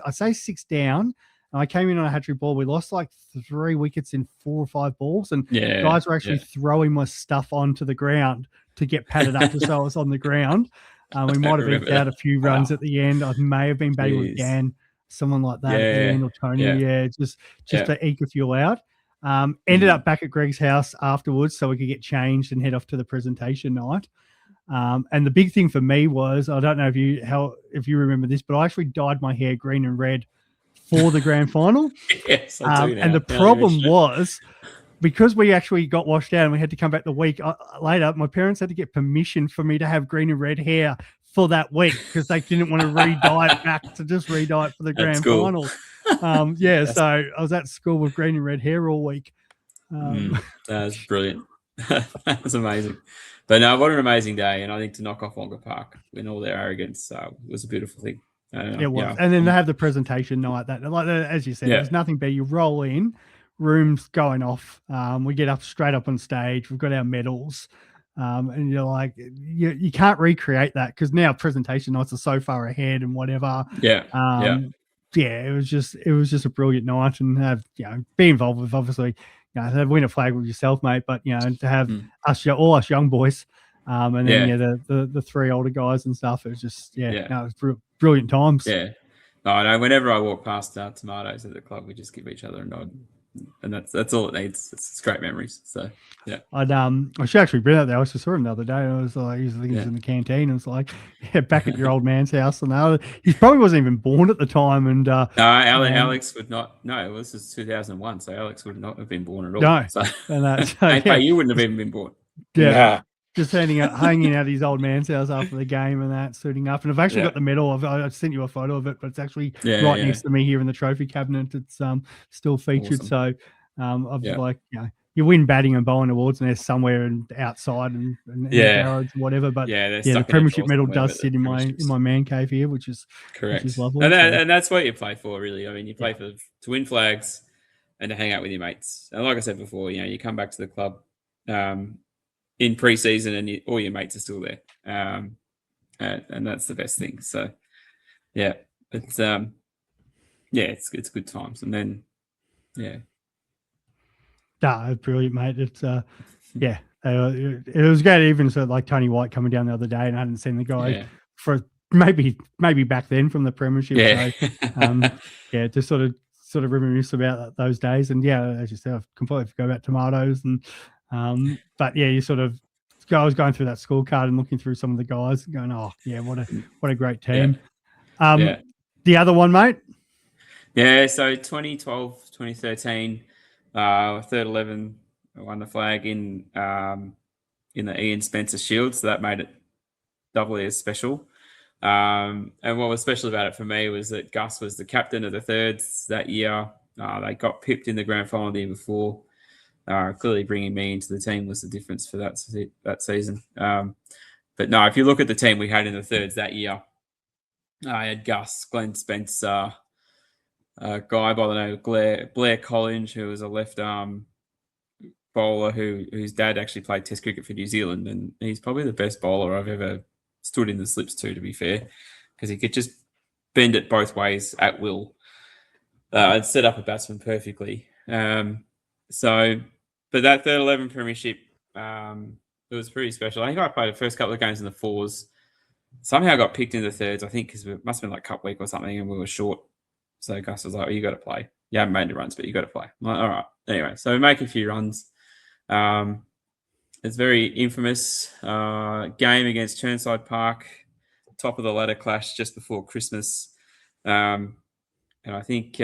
down. And I came in on a hat-trick ball. We lost like 3 wickets in 4 or 5 balls. And guys were actually throwing my stuff onto the ground to get padded up just so I was on the ground. We might have eked out a few runs at the end. I may have been batting with Dan, someone like that at the end, or Tony. Just to eke a few out. Ended up back at Greg's house afterwards so we could get changed and head off to the presentation night. And the big thing for me was, I don't know if you remember this, but I actually dyed my hair green and red for the grand final. Yes, I do now. And the problem was, because we actually got washed out and we had to come back the week later, my parents had to get permission for me to have green and red hair for that week because they didn't want to re-dye it back to just re-dye it for the grand final. So I was at school with green and red hair all week. That's brilliant. That was amazing. But no, what an amazing day. And I think to knock off Wonga Park in all their arrogance was a beautiful thing. It was. And then they have the presentation night. As you said, there's nothing better. You roll in, rooms going off. We get up straight up on stage. We've got our medals. And you're like, you can't recreate that because now presentation nights are so far ahead and whatever. It was just a brilliant night, and be involved with, obviously, to win a flag with yourself, mate. But to have all us young boys, and then the 3 older guys and stuff. It was just it was brilliant times. Yeah, no. Whenever I walk past Tomatoes at the club, we just give each other a nod, and that's all it needs. It's great memories. So I should actually bring that there. I just saw him the other day. And I was like, he was in the canteen. I was like, back at your old man's house. And he probably wasn't even born at the time. And Alex would not. No, this is 2001, so Alex would not have been born at all. No, so, and you wouldn't have even been born. Yeah. Just hanging out his old man's house after the game and that, suiting up. And I've actually got the medal. I sent you a photo of it, but it's actually next to me here in the trophy cabinet. It's still featured. Awesome. So you win batting and bowling awards, and they're somewhere outside and in the garage, whatever. But the premiership medal does sit in my man cave here, which is correct. Which is lovely. And that's what you play for, really. I mean, you play to win flags and to hang out with your mates. And like I said before, you come back to the club in pre-season and all your mates are still there, and that's the best thing. So it's it's good times. And then brilliant, mate. It's it was great. Even so, like Tony White coming down the other day, and I hadn't seen the guy for maybe back then from the premiership. So, just sort of reminisce about those days. And as you said, I've completely forgot about Tomatoes. And but you sort of, I was going through that scorecard and looking through some of the guys and going, what a great team. The other one, mate. So 2012, 2013. Third 11 won the flag in the Ian Spencer Shield, so that made it doubly as special. And what was special about it for me was that Gus was the captain of the thirds that year. They got pipped in the grand final the year before. Clearly bringing me into the team was the difference for that season. But no, if you look at the team we had in the thirds that year, I had Gus, Glenn Spencer, a guy by the name of Blair Collins, who was a left arm bowler whose dad actually played Test cricket for New Zealand, and he's probably the best bowler I've ever stood in the slips to be fair, because he could just bend it both ways at will and set up a batsman perfectly. But that third 11 premiership, it was pretty special. I think I played the first couple of games in the fours. Somehow I got picked in the thirds, I think, because it must have been like cup week or something, and we were short. So Gus was like, you got to play. You haven't made the runs, but you got to play. I'm like, all right. Anyway, so we make a few runs. It's very infamous game against Chirnside Park, top of the ladder clash just before Christmas. And I think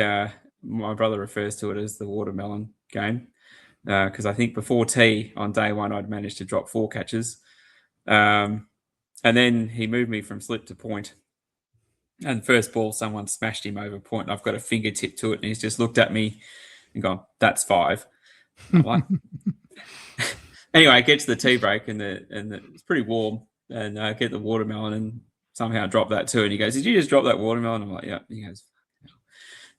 my brother refers to it as the watermelon game, because I think before tea on day one, I'd managed to drop 4 catches. And then he moved me from slip to point. And first ball, someone smashed him over point. I've got a fingertip to it, and he's just looked at me and gone, "That's 5." I'm like, anyway, I get to the tea break, and it's pretty warm, and I get the watermelon, and somehow drop that too. And he goes, "Did you just drop that watermelon?" I'm like, "Yeah." He goes,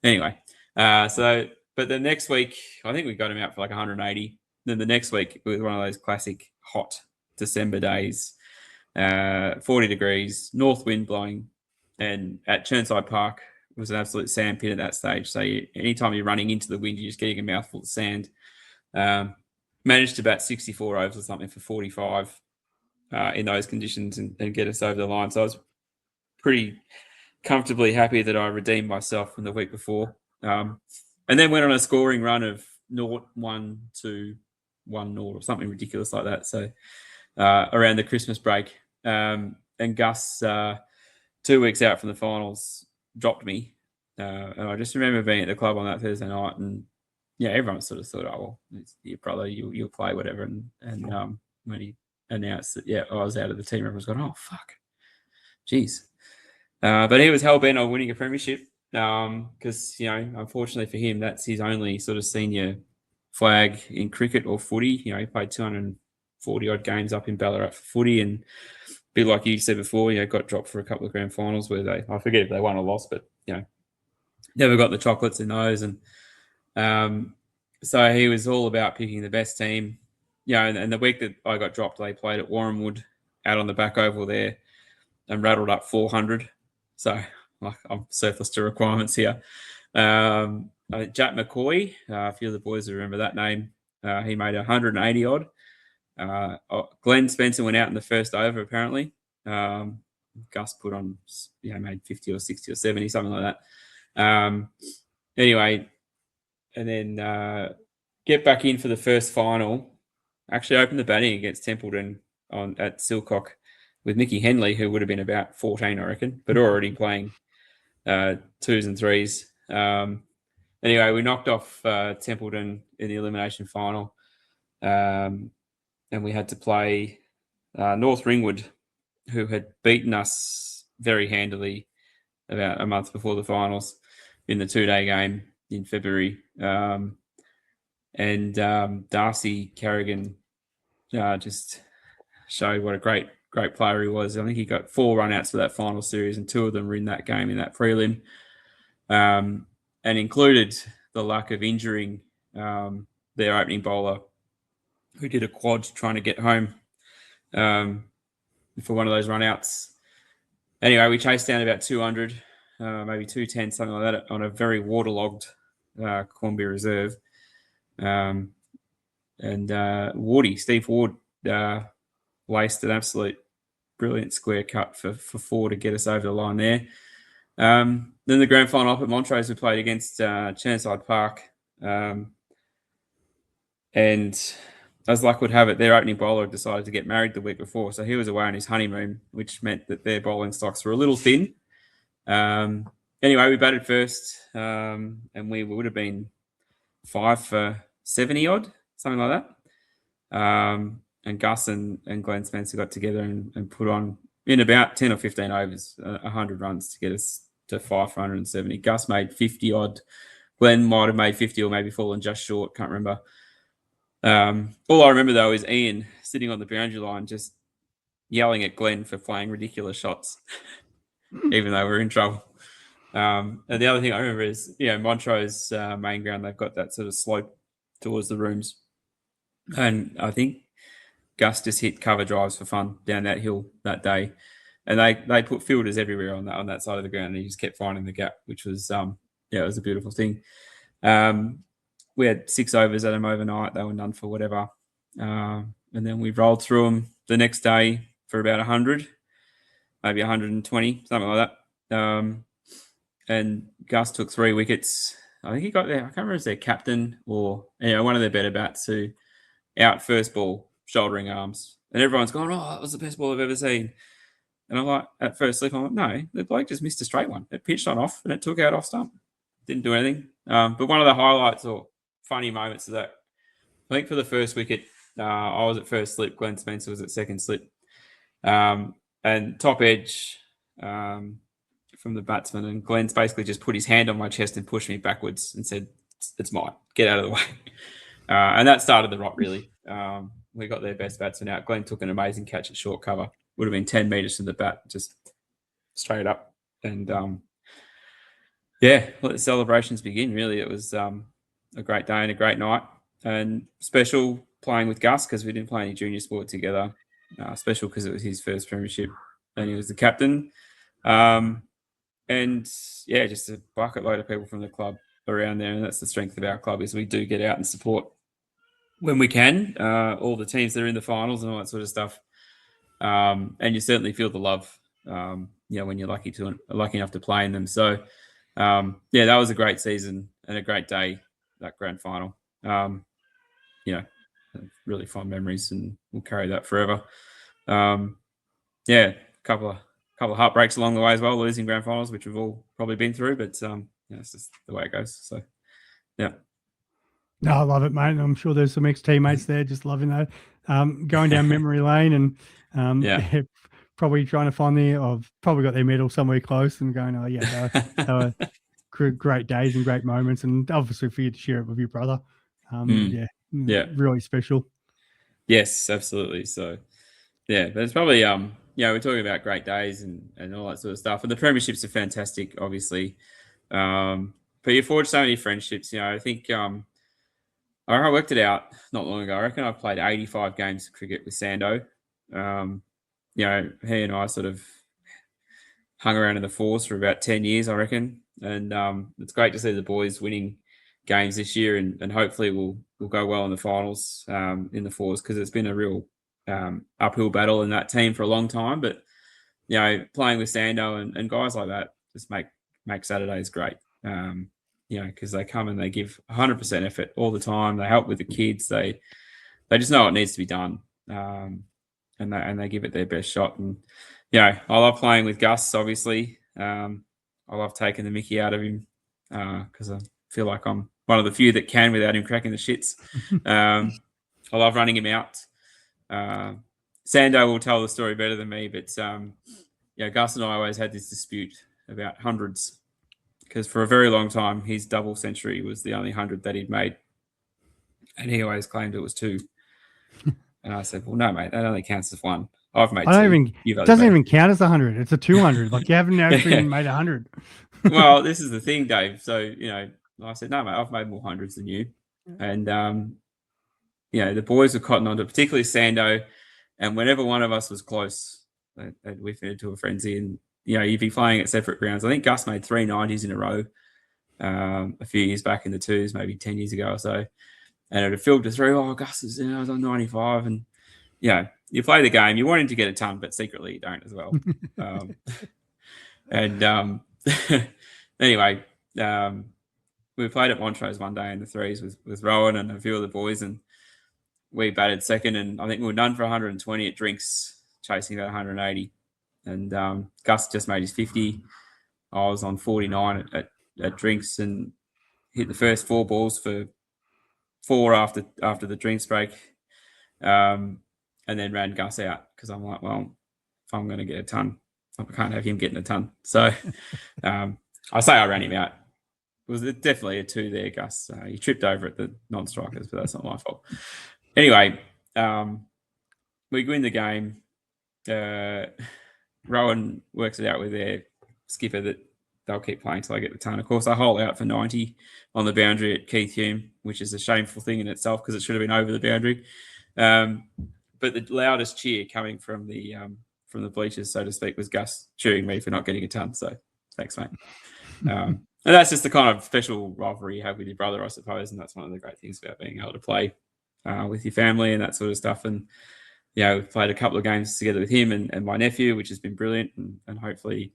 anyway. But the next week, I think we got him out for like 180. Then the next week, it was one of those classic hot December days, 40 degrees, north wind blowing. And at Chirnside Park, it was an absolute sand pit at that stage. So anytime you're running into the wind, you're just getting a mouthful of sand. Managed to bat 64 overs or something for 45 in those conditions and get us over the line. So I was pretty comfortably happy that I redeemed myself from the week before. And then went on a scoring run of 0-1 to 1-0 or something ridiculous like that. So around the Christmas break. And Gus... 2 weeks out from the finals, dropped me. And I just remember being at the club on that Thursday night, and everyone sort of thought, "Oh, well, it's your brother, you'll play whatever." And when he announced that, I was out of the team, everyone's gone, "Oh, fuck, jeez." But he was hell bent on winning a premiership because unfortunately for him, that's his only sort of senior flag in cricket or footy. He played 240 odd games up in Ballarat for footy, and bit like you said before, got dropped for a couple of grand finals where I forget if they won or lost, but never got the chocolates in those. And so he was all about picking the best team. And the week that I got dropped, they played at Warrenwood out on the back oval there and rattled up 400. So I'm surplus to requirements here. I think Jack McCoy, a few of the boys will remember that name. He made 180 odd. Glenn Spencer went out in the first over, apparently. Gus put on, made 50 or 60 or 70, something like that. Anyway, and then get back in for the first final. Actually opened the batting against Templeton at Silcock with Mickey Henley, who would have been about 14, I reckon, but already playing 2s and 3s. Anyway, we knocked off Templeton in the elimination final. And we had to play North Ringwood, who had beaten us very handily about a month before the finals in the 2-day game in February. And Darcy Carrigan just showed what a great player he was. I think he got 4 run-outs for that final series, and 2 of them were in that game in that prelim, and included the luck of injuring their opening bowler, who did a quad trying to get home for one of those run-outs. Anyway, we chased down about 200, maybe 210, something like that, on a very waterlogged Cornbury Reserve. And Steve Ward, laced an absolute brilliant square cut for 4 to get us over the line there. Then the grand final up at Montrose, we played against Chirnside Park. And as luck would have it, their opening bowler had decided to get married the week before. So he was away on his honeymoon, which meant that their bowling stocks were a little thin. Anyway, we batted first, and we would have been 5 for 70 odd, something like that. And Gus and Glenn Spencer got together and put on, in about 10 or 15 overs, 100 runs to get us to 5 for 170. Gus made 50 odd. Glenn might have made 50 or maybe fallen just short, can't remember. All I remember, though, is Ian sitting on the boundary line just yelling at Glenn for playing ridiculous shots, even though we're in trouble. And the other thing I remember is, Montrose main ground, they've got that sort of slope towards the rooms. And I think Gus just hit cover drives for fun down that hill that day, and they put fielders everywhere on that side of the ground, and he just kept finding the gap, which was it was a beautiful thing. We had 6 overs at them overnight. They were none for whatever, and then we rolled through them the next day for about 100, maybe 120, something like that. And Gus took 3 wickets. I think he got there. I can't remember if it was their captain or one of their better bats who out first ball, shouldering arms. And everyone's gone, oh, that was the best ball I've ever seen. And I'm like, at first slip, I'm like, no, the bloke just missed a straight one. It pitched on off and it took out off stump. Didn't do anything. But one of the highlights or funny moments of that, I think for the first wicket, I was at first slip. Glenn Spencer was at second slip. And top edge from the batsman. And Glenn's basically just put his hand on my chest and pushed me backwards and said, it's mine. Get out of the way. And that started the rot, really. We got their best batsman out. Glenn took an amazing catch at short cover. Would have been 10 metres from the bat, just straight up. And, let the celebrations begin, really. It was a great day and a great night. And special playing with Gus because we didn't play any junior sport together. Special because it was his first premiership and he was the captain. Just a bucket load of people from the club around there. And that's the strength of our club is we do get out and support when we can, all the teams that are in the finals and all that sort of stuff. And you certainly feel the love, when you're lucky enough to play in them. So, that was a great season and a great day, that grand final. Really fond memories, and we'll carry that forever. A couple of heartbreaks along the way as well, losing grand finals, which we've all probably been through, but it's just the way it goes. So, yeah. No, I love it, mate. And I'm sure there's some ex-teammates there just loving that. Going down memory lane and probably trying to find probably got their medal somewhere close and going, oh, yeah, they were great days and great moments. And obviously for you to share it with your brother. Really special. Yes, absolutely. So, but it's probably, we're talking about great days and all that sort of stuff. And the premierships are fantastic, obviously. But you forge so many friendships. I think I worked it out not long ago. I reckon I've played 85 games of cricket with Sando. He and I sort of hung around in the fours for about 10 years, I reckon. And it's great to see the boys winning games this year and hopefully we'll go well in the finals in the fours because it's been a real uphill battle in that team for a long time. But, playing with Sando and guys like that just make Saturdays great. Because they come and they give 100% effort all the time. They help with the kids. They just know what needs to be done, and they give it their best shot. And I love playing with Gus. Obviously, I love taking the Mickey out of him because I feel like I'm one of the few that can without him cracking the shits. I love running him out. Sando will tell the story better than me, but Gus and I always had this dispute about hundreds. Because for a very long time, his double century was the only 100 that he'd made. And he always claimed it was 2. And I said, well, no, mate, that only counts as 1. I've made 2. It doesn't even count as 100. It's a 200. Like you haven't actually made 100. Well, this is the thing, Dave. So, I said, no, mate, I've made more hundreds than you. And, the boys were cotton onto it, particularly Sando. And whenever one of us was close, they'd whip it into a frenzy. And, you'd be playing at separate grounds. I think Gus made 3 90s in a row a few years back in the 2s, maybe 10 years ago or so. And it would filter through, Gus is, I was on 95. And, you play the game. You want him to get a ton, but secretly you don't as well. Anyway, we played at Montrose one day in the 3s with Rowan and a few of the boys. And we batted second. And I think we were done for 120 at drinks, chasing about 180. And Gus just made his 50. I was on 49 at drinks and hit the first 4 balls for 4 after the drinks break, and then ran Gus out because I'm like, well, if I'm going to get a ton, I can't have him getting a ton. So I say I ran him out. It was definitely a 2 there, Gus. He tripped over at the non-strikers, but that's not my fault. Anyway, we win the game. Rowan works it out with their skipper that they'll keep playing till I get the ton. Of course, I hole out for 90 on the boundary at Keith Hume, which is a shameful thing in itself because it should have been over the boundary. But the loudest cheer coming from the bleachers, so to speak, was Gus cheering me for not getting a ton. So thanks, mate. And that's just the kind of special rivalry you have with your brother, I suppose. And that's one of the great things about being able to play with your family and that sort of stuff. And, we've played a couple of games together with him and my nephew, which has been brilliant. And hopefully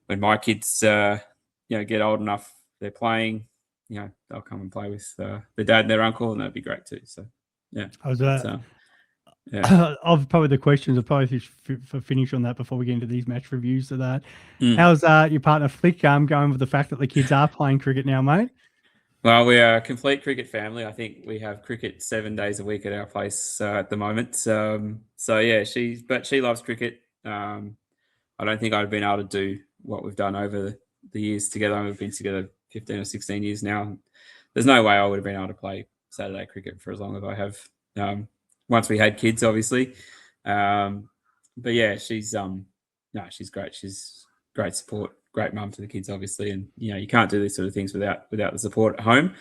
when my kids, get old enough, they're playing, they'll come and play with their dad and their uncle, and that'd be great too. So, yeah. I was, yeah. of probably the questions, I'll probably for finish on that before we get into these match reviews of that. Mm. How's your partner Flick going with the fact that the kids are playing cricket now, mate? Well, we are a complete cricket family. I think we have cricket 7 days a week at our place at the moment. So yeah, she loves cricket. I don't think I'd been able to do what we've done over the years together. We've been together 15 or 16 years now. There's no way I would have been able to play Saturday cricket for as long as I have. Once we had kids, obviously. But yeah, she's great. She's great support, great mum to the kids, obviously. And, you can't do these sort of things without the support at home.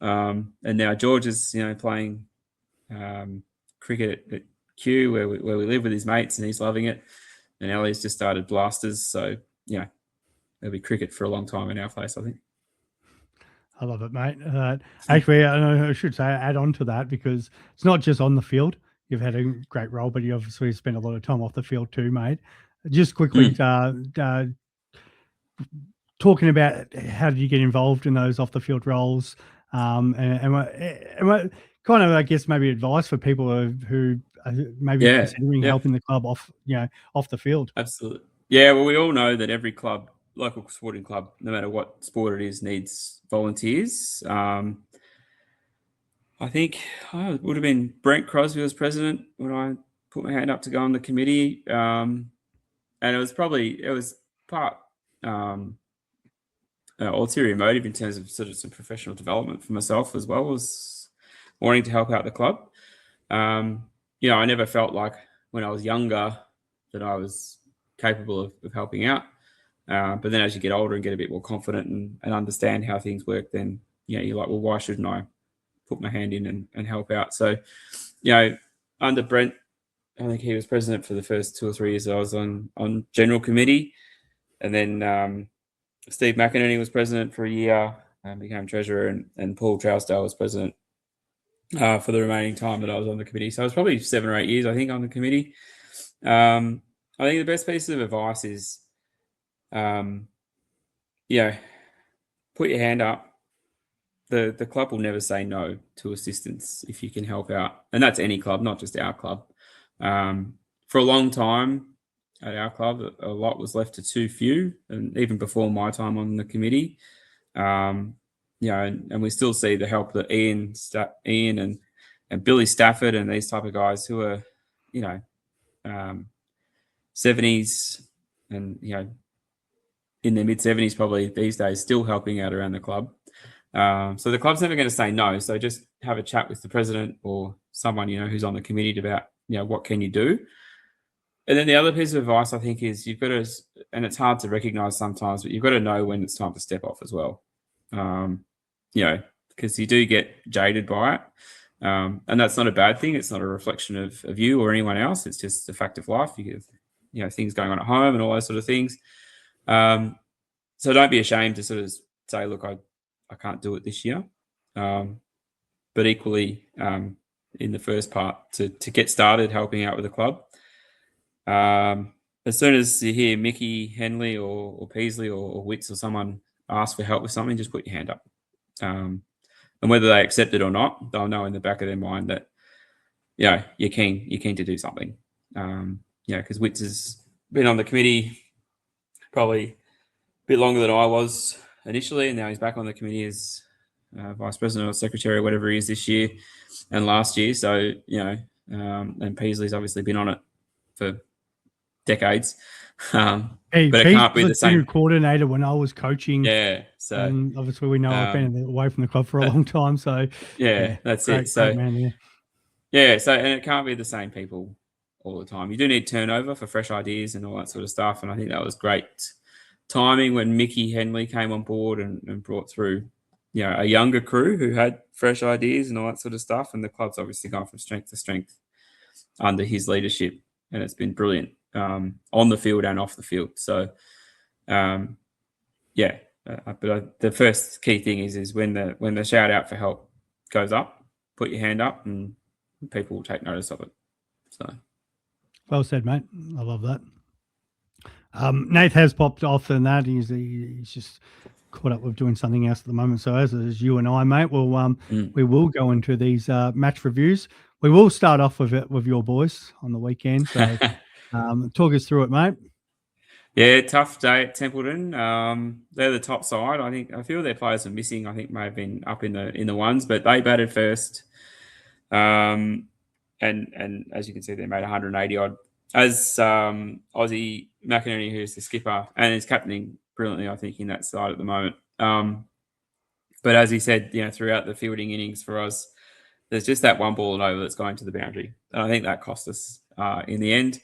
And now George is, playing cricket at Kew where we live with his mates, and he's loving it. And Ellie's just started Blasters. So, there'll be cricket for a long time in our place, I think. I love it, mate. Actually, I should say add on to that, because it's not just on the field. You've had a great role, but you obviously spent a lot of time off the field too, mate. Just quickly, talking about how did you get involved in those off the field roles, and what kind of, I guess, maybe advice for people who are maybe considering helping the club off the field. Absolutely. Yeah, well, we all know that every club, local sporting club, no matter what sport it is, needs volunteers. I think it would have been Brent Crosby was president when I put my hand up to go on the committee. And it was part ulterior motive in terms of sort of some professional development for myself, as well as wanting to help out the club. I never felt like when I was younger that I was capable of helping out. But then as you get older and get a bit more confident and understand how things work, then, you're like, well, why shouldn't I put my hand in and help out? So, under Brent, I think he was president for the first 2 or 3 years I was on general committee. And then Steve McInerney was president for a year and became treasurer, and Paul Trousdale was president for the remaining time that I was on the committee. So it was probably 7 or 8 years, I think, on the committee. I think the best piece of advice is, put your hand up. The club will never say no to assistance if you can help out. And that's any club, not just our club. For a long time at our club, a lot was left to too few, and even before my time on the committee. And we still see the help that Ian and Billy Stafford and these type of guys who are, 70s and, in their mid-70s probably these days, still helping out around the club. So the club's never going to say no. So just have a chat with the president or someone, who's on the committee about, what can you do? And then the other piece of advice, I think, is you've got to, and it's hard to recognize sometimes, but you've got to know when it's time to step off as well. Because you do get jaded by it. And that's not a bad thing. It's not a reflection of you or anyone else. It's just a fact of life. You get, things going on at home and all those sort of things. So don't be ashamed to sort of say, look, I can't do it this year. But equally, in the first part, to get started helping out with the club. As soon as you hear Mickey, Henley or Peasley or Witts or someone ask for help with something, just put your hand up. And whether they accept it or not, they'll know in the back of their mind that, you're keen to do something. Because Witts has been on the committee probably a bit longer than I was initially, and now he's back on the committee as vice president or secretary or whatever he is this year and last year. So, and Peasley's obviously been on it for decades. But it can't be the same coordinator when I was coaching. Yeah. So and obviously we know I've been away from the club for a long time. So that's great, it. So great man, so and it can't be the same people all the time. You do need turnover for fresh ideas and all that sort of stuff. And I think that was great timing when Mickey Henley came on board and brought through, a younger crew who had fresh ideas and all that sort of stuff. And the club's obviously gone from strength to strength under his leadership, and it's been brilliant on the field and off the field. So, but the first key thing is when the shout out for help goes up, put your hand up, and people will take notice of it. So, well said, mate. I love that. Nath has popped off and that he's just caught up with doing something else at the moment. So as you and I, mate, we will go into these match reviews. We will start off with it with your boys on the weekend. So talk us through it, mate. Yeah, tough day at Templeton. They're the top side. I feel their players are missing. I think may have been up in the ones, but they batted first. And as you can see, they made 180 odd. As Aussie McInerney, who's the skipper and is captaining brilliantly, I think, in that side at the moment. But as he said, throughout the fielding innings for us, there's just that one ball and over that's going to the boundary. And I think that cost us in the end.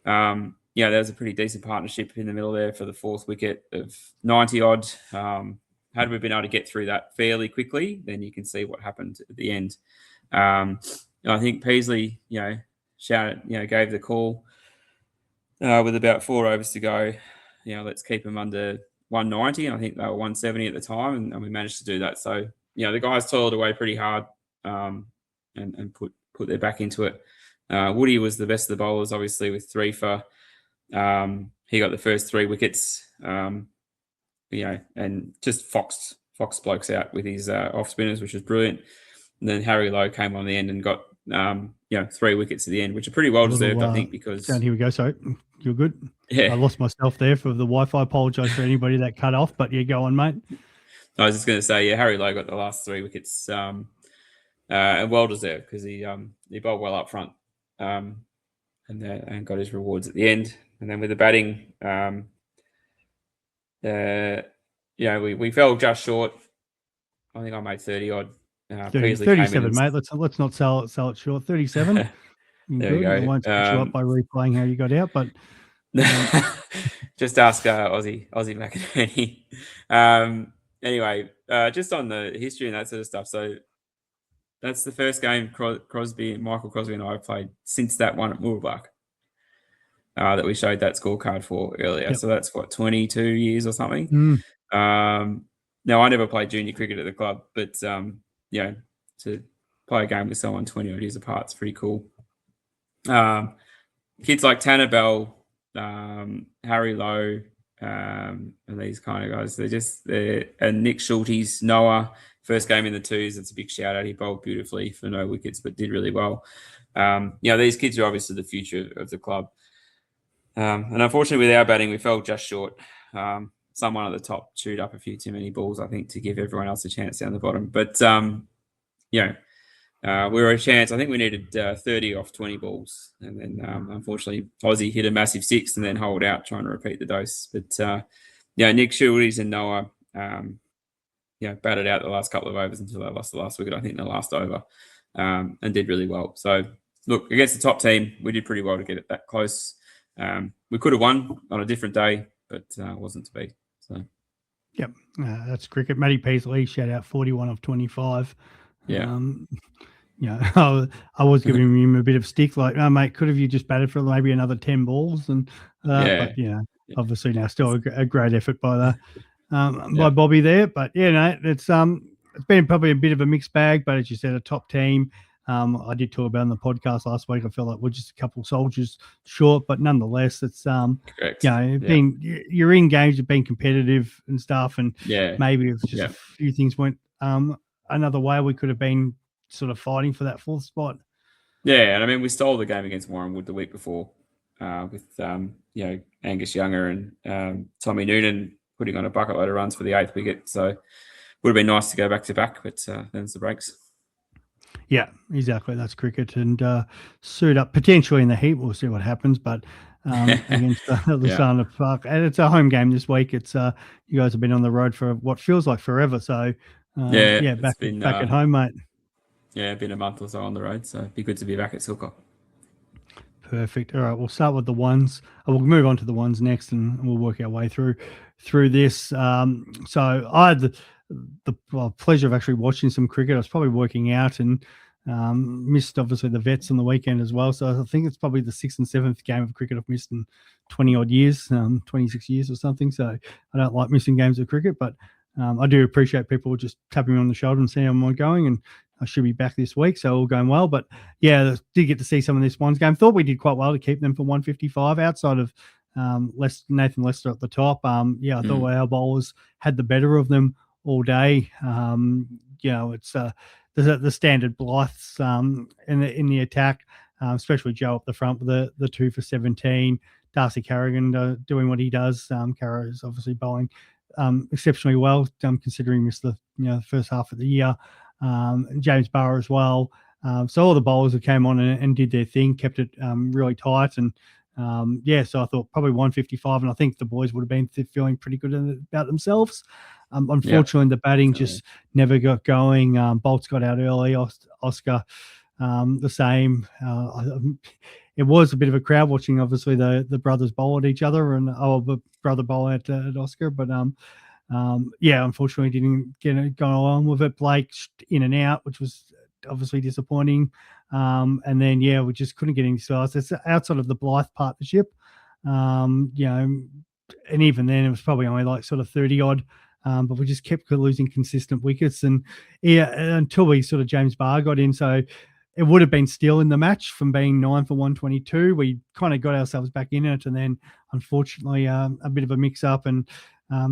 There was a pretty decent partnership in the middle there for the fourth wicket of 90 odd. Had we been able to get through that fairly quickly, then you can see what happened at the end. I think Peasley, gave the call with about 4 overs to go. Let's keep them under 190. And I think they were 170 at the time, and we managed to do that. So, the guys toiled away pretty hard and put their back into it. Woody was the best of the bowlers, obviously, with 3 for. He got the first 3 wickets, and just foxed blokes out with his off spinners, which was brilliant. And then Harry Lowe came on the end and got 3 wickets at the end, which are pretty well deserved, I think, because. Here we go. Sorry, you're good. Yeah, I lost myself there for the Wi-Fi. Apologise for anybody that cut off, but go on, mate. I was just going to say, Harry Lowe got the last 3 wickets, and well deserved because he bowled well up front, and got his rewards at the end. And then with the batting, we fell just short. I think I made 30 odd. 37, mate. Let's not sell it short. 37. There you go. I won't catch you up by replaying how you got out, but just ask Aussie McInerney. Anyway, just on the history and that sort of stuff. So that's the first game Michael Crosby and I have played since that one at Moorabluck that we showed that scorecard for earlier. Yep. So that's 22 years or something. Now I never played junior cricket at the club, but to play a game with someone 20 odd years apart, it's pretty cool. Kids like Tanner Bell, Harry Lowe, and these kind of guys, and Nick Schulte's Noah, first game in the 2s. It's a big shout out. He bowled beautifully for no wickets, but did really well. These kids are obviously the future of the club. And unfortunately, with our batting, we fell just short. Someone at the top chewed up a few too many balls, I think, to give everyone else a chance down the bottom. But, we were a chance. I think we needed 30 off 20 balls. And then, unfortunately, Aussie hit a massive 6 and then holed out, trying to repeat the dose. But, Nick Schultes and Noah, batted out the last couple of overs until they lost the last wicket, I think, in the last over, and did really well. So, look, against the top team, we did pretty well to get it that close. We could have won on a different day, but it wasn't to be. So, yep, that's cricket. Matty Peasley, shout out 41 of 25. Yeah. I was giving him a bit of stick, like, oh, mate, could have you just batted for maybe another 10 balls? And but obviously now still a great effort by Bobby there. But it's been probably a bit of a mixed bag. But as you said, a top team. I did talk about in the podcast last week. I felt like we're just a couple of soldiers short, but nonetheless, it's correct. You're in games, you've been competitive and stuff, and maybe it's just a few things went another way. We could have been sort of fighting for that 4th spot. Yeah, and I mean, we stole the game against Warrenwood the week before with Angus Younger and Tommy Noonan putting on a bucket load of runs for the 8th wicket. So it would have been nice to go back to back, but then's the breaks. Yeah, exactly. That's cricket, and suit up potentially in the heat. We'll see what happens, but against Lusana Park, and it's a home game this week. It's you guys have been on the road for what feels like forever. So back at home, mate. Yeah, been a month or so on the road, so it'd be good to be back at Silcock. Perfect. All right, we'll start with the ones. We'll move on to the ones next, and we'll work our way through this. So I had the pleasure of actually watching some cricket. I was probably working out and missed obviously the vets on the weekend as well. So I think it's probably the 6th and 7th game of cricket I've missed in 20 odd years, 26 years or something. So I don't like missing games of cricket, but I do appreciate people just tapping me on the shoulder and seeing how I'm going. And I should be back this week, so all going well. But yeah, did get to see some of this ones game. Thought we did quite well to keep them for 155 outside of Nathan Lester at the top. I thought our bowlers had the better of them all day. It's the standard Blythes in the attack, especially Joe up the front with the 2 for 17. Darcy Carrigan doing what he does. Carra is obviously bowling exceptionally well, considering he missed the first half of the year. James Barr as well. So all the bowlers that came on and did their thing, kept it really tight. And so I thought probably 155, and I think the boys would have been feeling pretty good about themselves. Unfortunately, the batting just never got going. Bolts got out early. Oscar, the same. It was a bit of a crowd watching, obviously, the brothers bowl at each other, and the brother bowl at Oscar. But unfortunately, didn't get it going along with it. Blake in and out, which was obviously disappointing. And then we just couldn't get any stars. It's outside of the Blythe partnership. And even then, it was probably only like sort of 30 odd. But we just kept losing consistent wickets, and until we sort of James Barr got in, so it would have been still in the match from being 9 for 122. We kind of got ourselves back in it, and then unfortunately a bit of a mix-up, and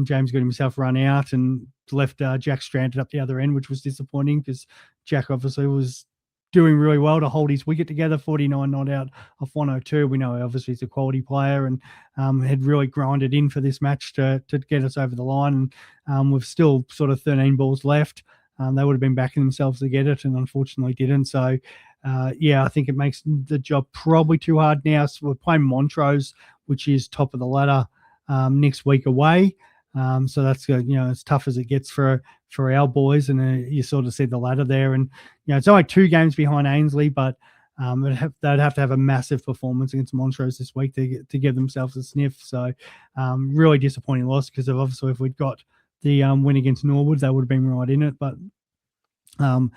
James got himself run out and left Jack stranded up the other end, which was disappointing because Jack obviously was doing really well to hold his wicket together, 49 not out off 102. We know obviously he's a quality player and had really grinded in for this match to get us over the line. And we've still sort of 13 balls left. They would have been backing themselves to get it and unfortunately didn't. So, I think it makes the job probably too hard now. So we're playing Montrose, which is top of the ladder next week away. So that's as tough as it gets for our boys, and you sort of see the ladder there. And it's only 2 games behind Ainsley, but they'd have to have a massive performance against Montrose this week to give themselves a sniff. So really disappointing loss because obviously if we'd got the win against Norwood, they would have been right in it. But a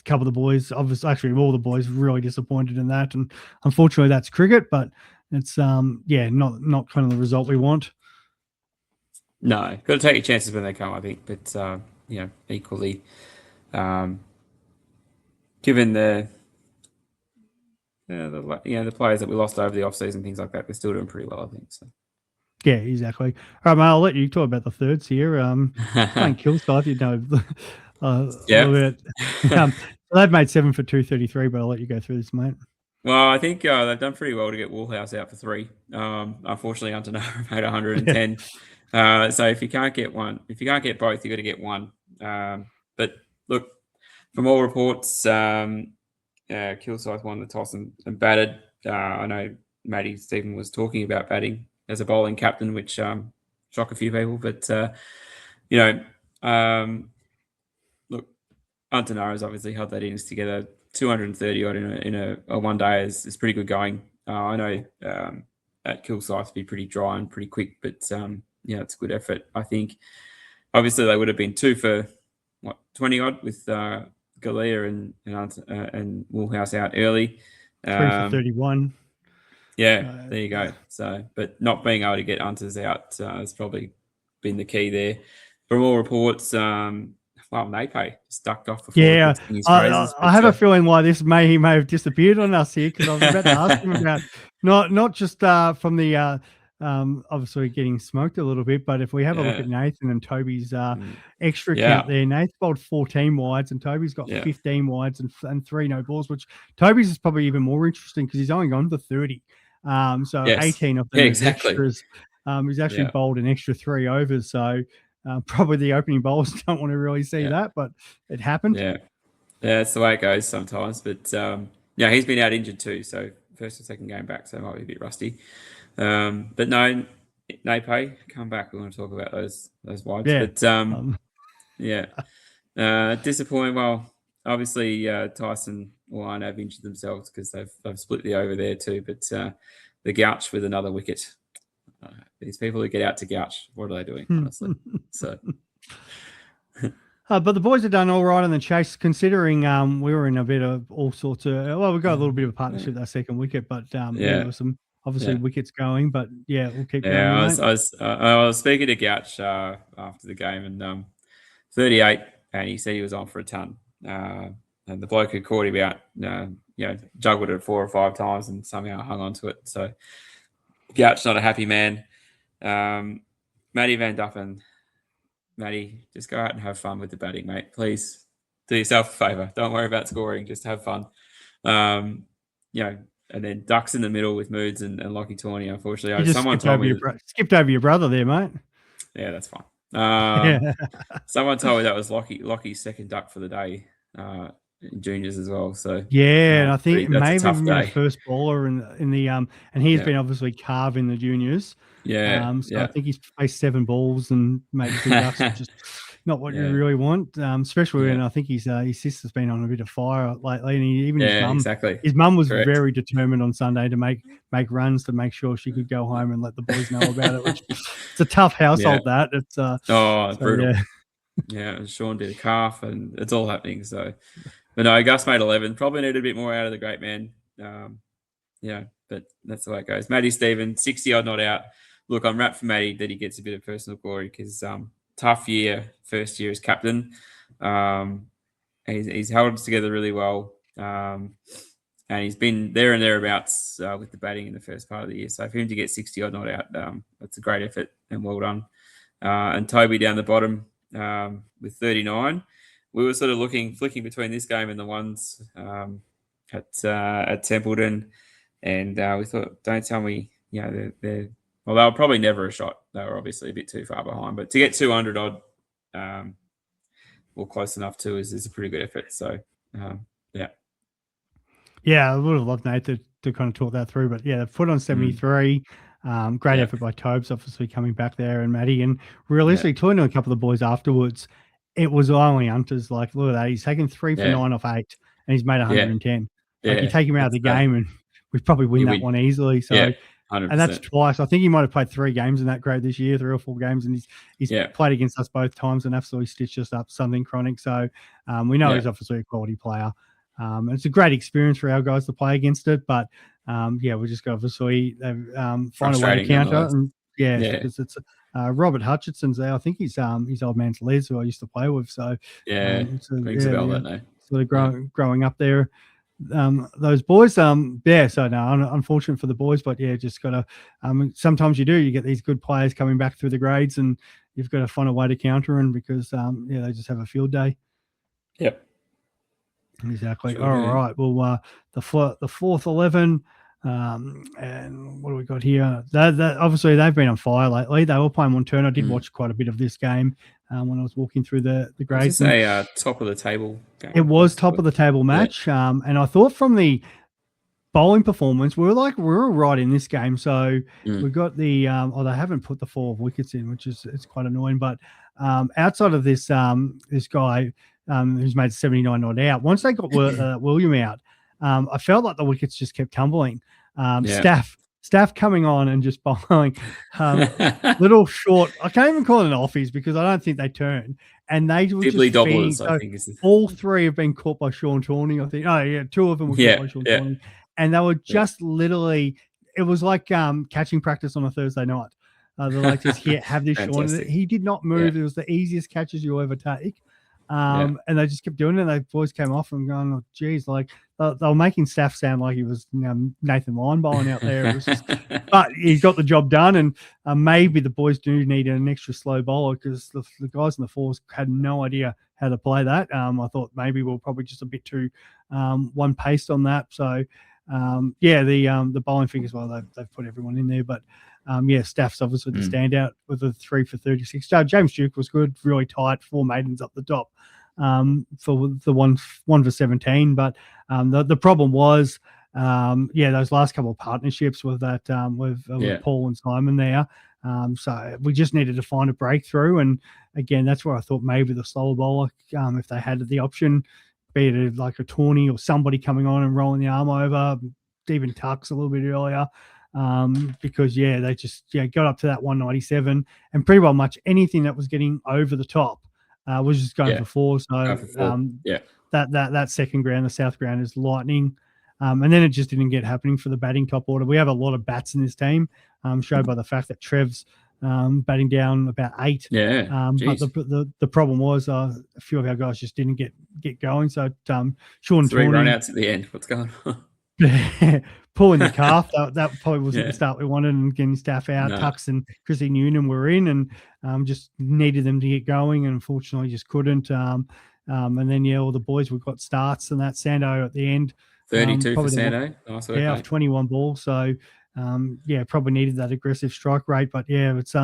couple of the boys, obviously actually all the boys, really disappointed in that. And unfortunately, that's cricket, but it's not kind of the result we want. No, got to take your chances when they come, I think. But equally, given the players that we lost over the off-season, things like that, they're still doing pretty well, I think. So. Yeah, exactly. All right, mate, I'll let you talk about the thirds here. Playing Kilsyth, a little bit. They've made 7 for 233, but I'll let you go through this, mate. Well, I think they've done pretty well to get Woolhouse out for 3. Unfortunately, Antonara made 110. So if you can't get both, you got to get one. But look, from all reports, Kilsyth won the toss and batted. I know Matty Stephen was talking about batting as a bowling captain, which shocked a few people. But look, Antonara's obviously held that innings together. 230 odd in a one day is pretty good going. I know at Kilsyth be pretty dry and pretty quick, but it's a good effort. I think obviously they would have been 2 for 20 odd with Galea and Woolhouse out early. 3 for 31. Yeah, there you go. So, but not being able to get Hunters out has probably been the key there. From all reports, Naypay just ducked off before. Yeah, I have a feeling why he may have disappeared on us here, because I was about to ask him about not just from the obviously getting smoked a little bit, but if we have a look at Nathan and Toby's extra count there, Nathan bowled 14 wides and Toby's got 15 wides and 3 no balls, which Toby's is probably even more interesting because he's only gone for 30. 18 of them extras. He's actually bowled an extra 3 overs, so probably the opening bowlers don't want to really see that, but it happened. Yeah, that's the way it goes sometimes. But he's been out injured too, so first or second game back, so it might be a bit rusty. But no, Naypay, come back. We want to talk about those wides. Yeah. But disappointing. Well, obviously Tyson or Arno have injured themselves because they've split the over there too. But the Gouch with another wicket. These people who get out to Gouch, what are they doing, honestly? So. But the boys have done all right in the chase, considering we were in a bit of all sorts of. Well, we got a little bit of a partnership that second wicket, but there was some obviously wickets going. But yeah, we'll keep going. I was speaking to Gouch after the game, and 38, and he said he was on for a ton. And the bloke who caught him out, juggled it 4 or 5 times and somehow hung on to it. So Gouch not a happy man. Matty Van Duffen. Matty, just go out and have fun with the batting, mate. Please do yourself a favour. Don't worry about scoring. Just have fun. And then ducks in the middle with Moods and Lockie Tawney, unfortunately. Someone told me skipped over your brother there, mate. Yeah, that's fine. Someone told me that was Lockie's second duck for the day in juniors as well. So and I think maybe the first bowler in the and he's been obviously carving the juniors. I think he's faced 7 balls and made 2 ducks, which is not what you really want. Especially when I think his sister's been on a bit of fire lately, and his mum. Exactly. His mum was very determined on Sunday to make runs to make sure she could go home and let the boys know about it. Which it's a tough household. That it's it's brutal. Sean did a calf, and it's all happening. So, but no, Gus made 11. Probably needed a bit more out of the great man. But that's the way it goes. Matty Stephen, 60 odd not out. Look, I'm wrapped for Matty that he gets a bit of personal glory because tough year, first year as captain. He's held us together really well. And he's been there and thereabouts with the batting in the first part of the year. So for him to get 60 odd not out, that's a great effort and well done. And Toby down the bottom with 39. We were sort of flicking between this game and the ones at Templeton. And we thought, don't tell me, they're well, they were probably never a shot. They were obviously a bit too far behind. But to get 200 odd, or close enough to, is a pretty good effort. So, Yeah, I would have loved Nate to kind of talk that through. But yeah, put on 73. Great effort by Tobes, obviously coming back there, and Matty. And realistically, talking to a couple of the boys afterwards, it was only Hunters. Like, look at that. He's taken 3 for 9 off 8, and he's made 110. Like, you take him out of the game, and we probably win that one easily. So. 100%. And that's twice. I think he might have played 3 games in that grade this year, 3 or 4 games, and he's played against us both times and absolutely stitched us up something chronic. So we know he's obviously a quality player. And it's a great experience for our guys to play against it. But we just got obviously find a way to counter. And because it's Robert Hutchinson's there. I think he's old man's Les, who I used to play with. So rings a bell that name. Sort of growing up there. Those boys, so no, unfortunate for the boys, but just gotta. Sometimes you get these good players coming back through the grades, and you've got to find a way to counter them because they just have a field day. Yep, exactly. Sure, all right. Well, the fourth 11, and what do we got here? That obviously they've been on fire lately. They were playing Montana. I did watch quite a bit of this game. When I was walking through the grades. It's a top of the table game. It was top of the table match. And I thought from the bowling performance, we were right in this game. So we got the they haven't put the 4 wickets in, which it's quite annoying. But outside of this this guy who's made 79 not out, once they got William out, I felt like the wickets just kept tumbling. Staff coming on and just bowling little short. I can't even call it an offies because I don't think they turn. And they were just feeding, so all 3 have been caught by Sean Tawney, I think. 2 of them were caught by Sean Tawney. And they were just literally, it was like catching practice on a Thursday night. They're like, just have this Sean. He did not move. It was the easiest catches you'll ever take. And they just kept doing it. And the boys came off and going, oh, geez, like they were making Staff sound like he was Nathan Lyon bowling out there. It was just, but he got the job done. And maybe the boys do need an extra slow bowler because the guys in the 4s had no idea how to play that. I thought maybe we're probably just a bit too one-paced on that. So, the bowling figures, well, they've put everyone in there. But, Staff's obviously the standout with a 3 for 36. James Duke was good, really tight, 4 maidens up the top for the one for 17. But the problem was, those last couple of partnerships with that with Paul and Simon there. So we just needed to find a breakthrough. And again, that's where I thought maybe the slower bowler, if they had the option, be it like a Tawny or somebody coming on and rolling the arm over, even Tucks a little bit earlier. Because they just got up to that 197, and pretty well much anything that was getting over the top was just going for 4. So that second ground, the south ground, is lightning. And then it just didn't get happening for the batting top order. We have a lot of bats in this team, showed by the fact that Trev's batting down about 8. But the problem was a few of our guys just didn't get going. So Sean 3 Tawny, run-outs at the end. What's going on? pulling the calf, that probably wasn't the start we wanted, and getting staff out. No. Tux and Chrissy Noonan were in, and just needed them to get going, and unfortunately just couldn't. And then all the boys, we've got starts, and that Sando at the end, 32 for Sando. Nice work, off 21 balls. So probably needed that aggressive strike rate. But it's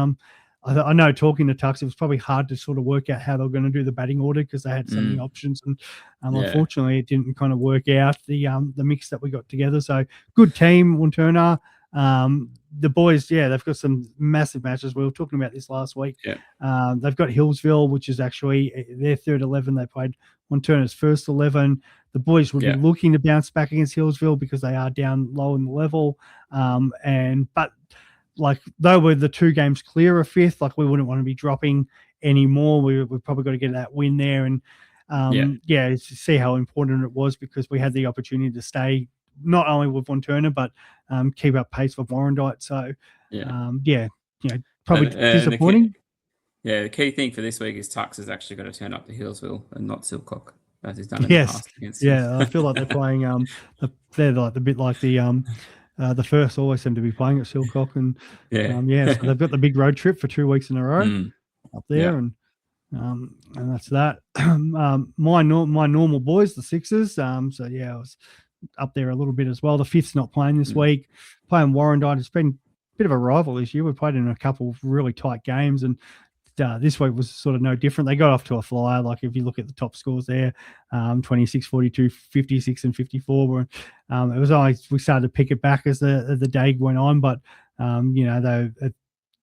I know, talking to Tux, it was probably hard to sort of work out how they were going to do the batting order, because they had so many options, and unfortunately it didn't kind of work out the mix that we got together. So good team, Wanturna. The boys, they've got some massive matches. We were talking about this last week. They've got Hillsville, which is actually their third 11. They played Wanturna's first 11. The boys would be looking to bounce back against Hillsville because they are down low in the level. But like, they were the 2 games clear of 5th. Like, we wouldn't want to be dropping anymore. We've probably got to get that win there, and see how important it was, because we had the opportunity to stay not only with Wanturna, but keep up pace with Warrandyte. So probably disappointing. The key thing for this week is Tux is actually going to turn up to Hillsville and not Silcock, as he's done in the past against I feel like they're playing they're like the bit like the first always seem to be playing at Silcock, and so they've got the big road trip for 2 weeks in a row up there, and that's that. My normal boys, the Sixers. I was up there a little bit as well. The Fifth's not playing this week, playing Warrandyte. It's been a bit of a rival this year. We played in a couple of really tight games, and this week was sort of no different. They got off to a flyer. Like, if you look at the top scores there, 26, 42, 56 and 54. It was always, we started to pick it back as the day went on, but they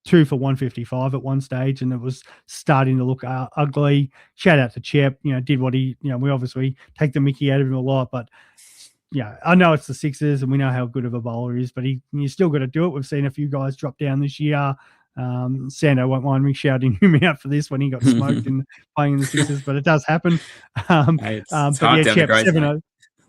2 for 155 at one stage, and it was starting to look ugly. Shout out to Chep, did what he, we obviously take the mickey out of him a lot, but I know it's the Sixers and we know how good of a bowler he is, but you still got to do it. We've seen a few guys drop down this year. Sando won't mind me shouting him out for this when he got smoked in playing in the Sixers, but it does happen. Chep,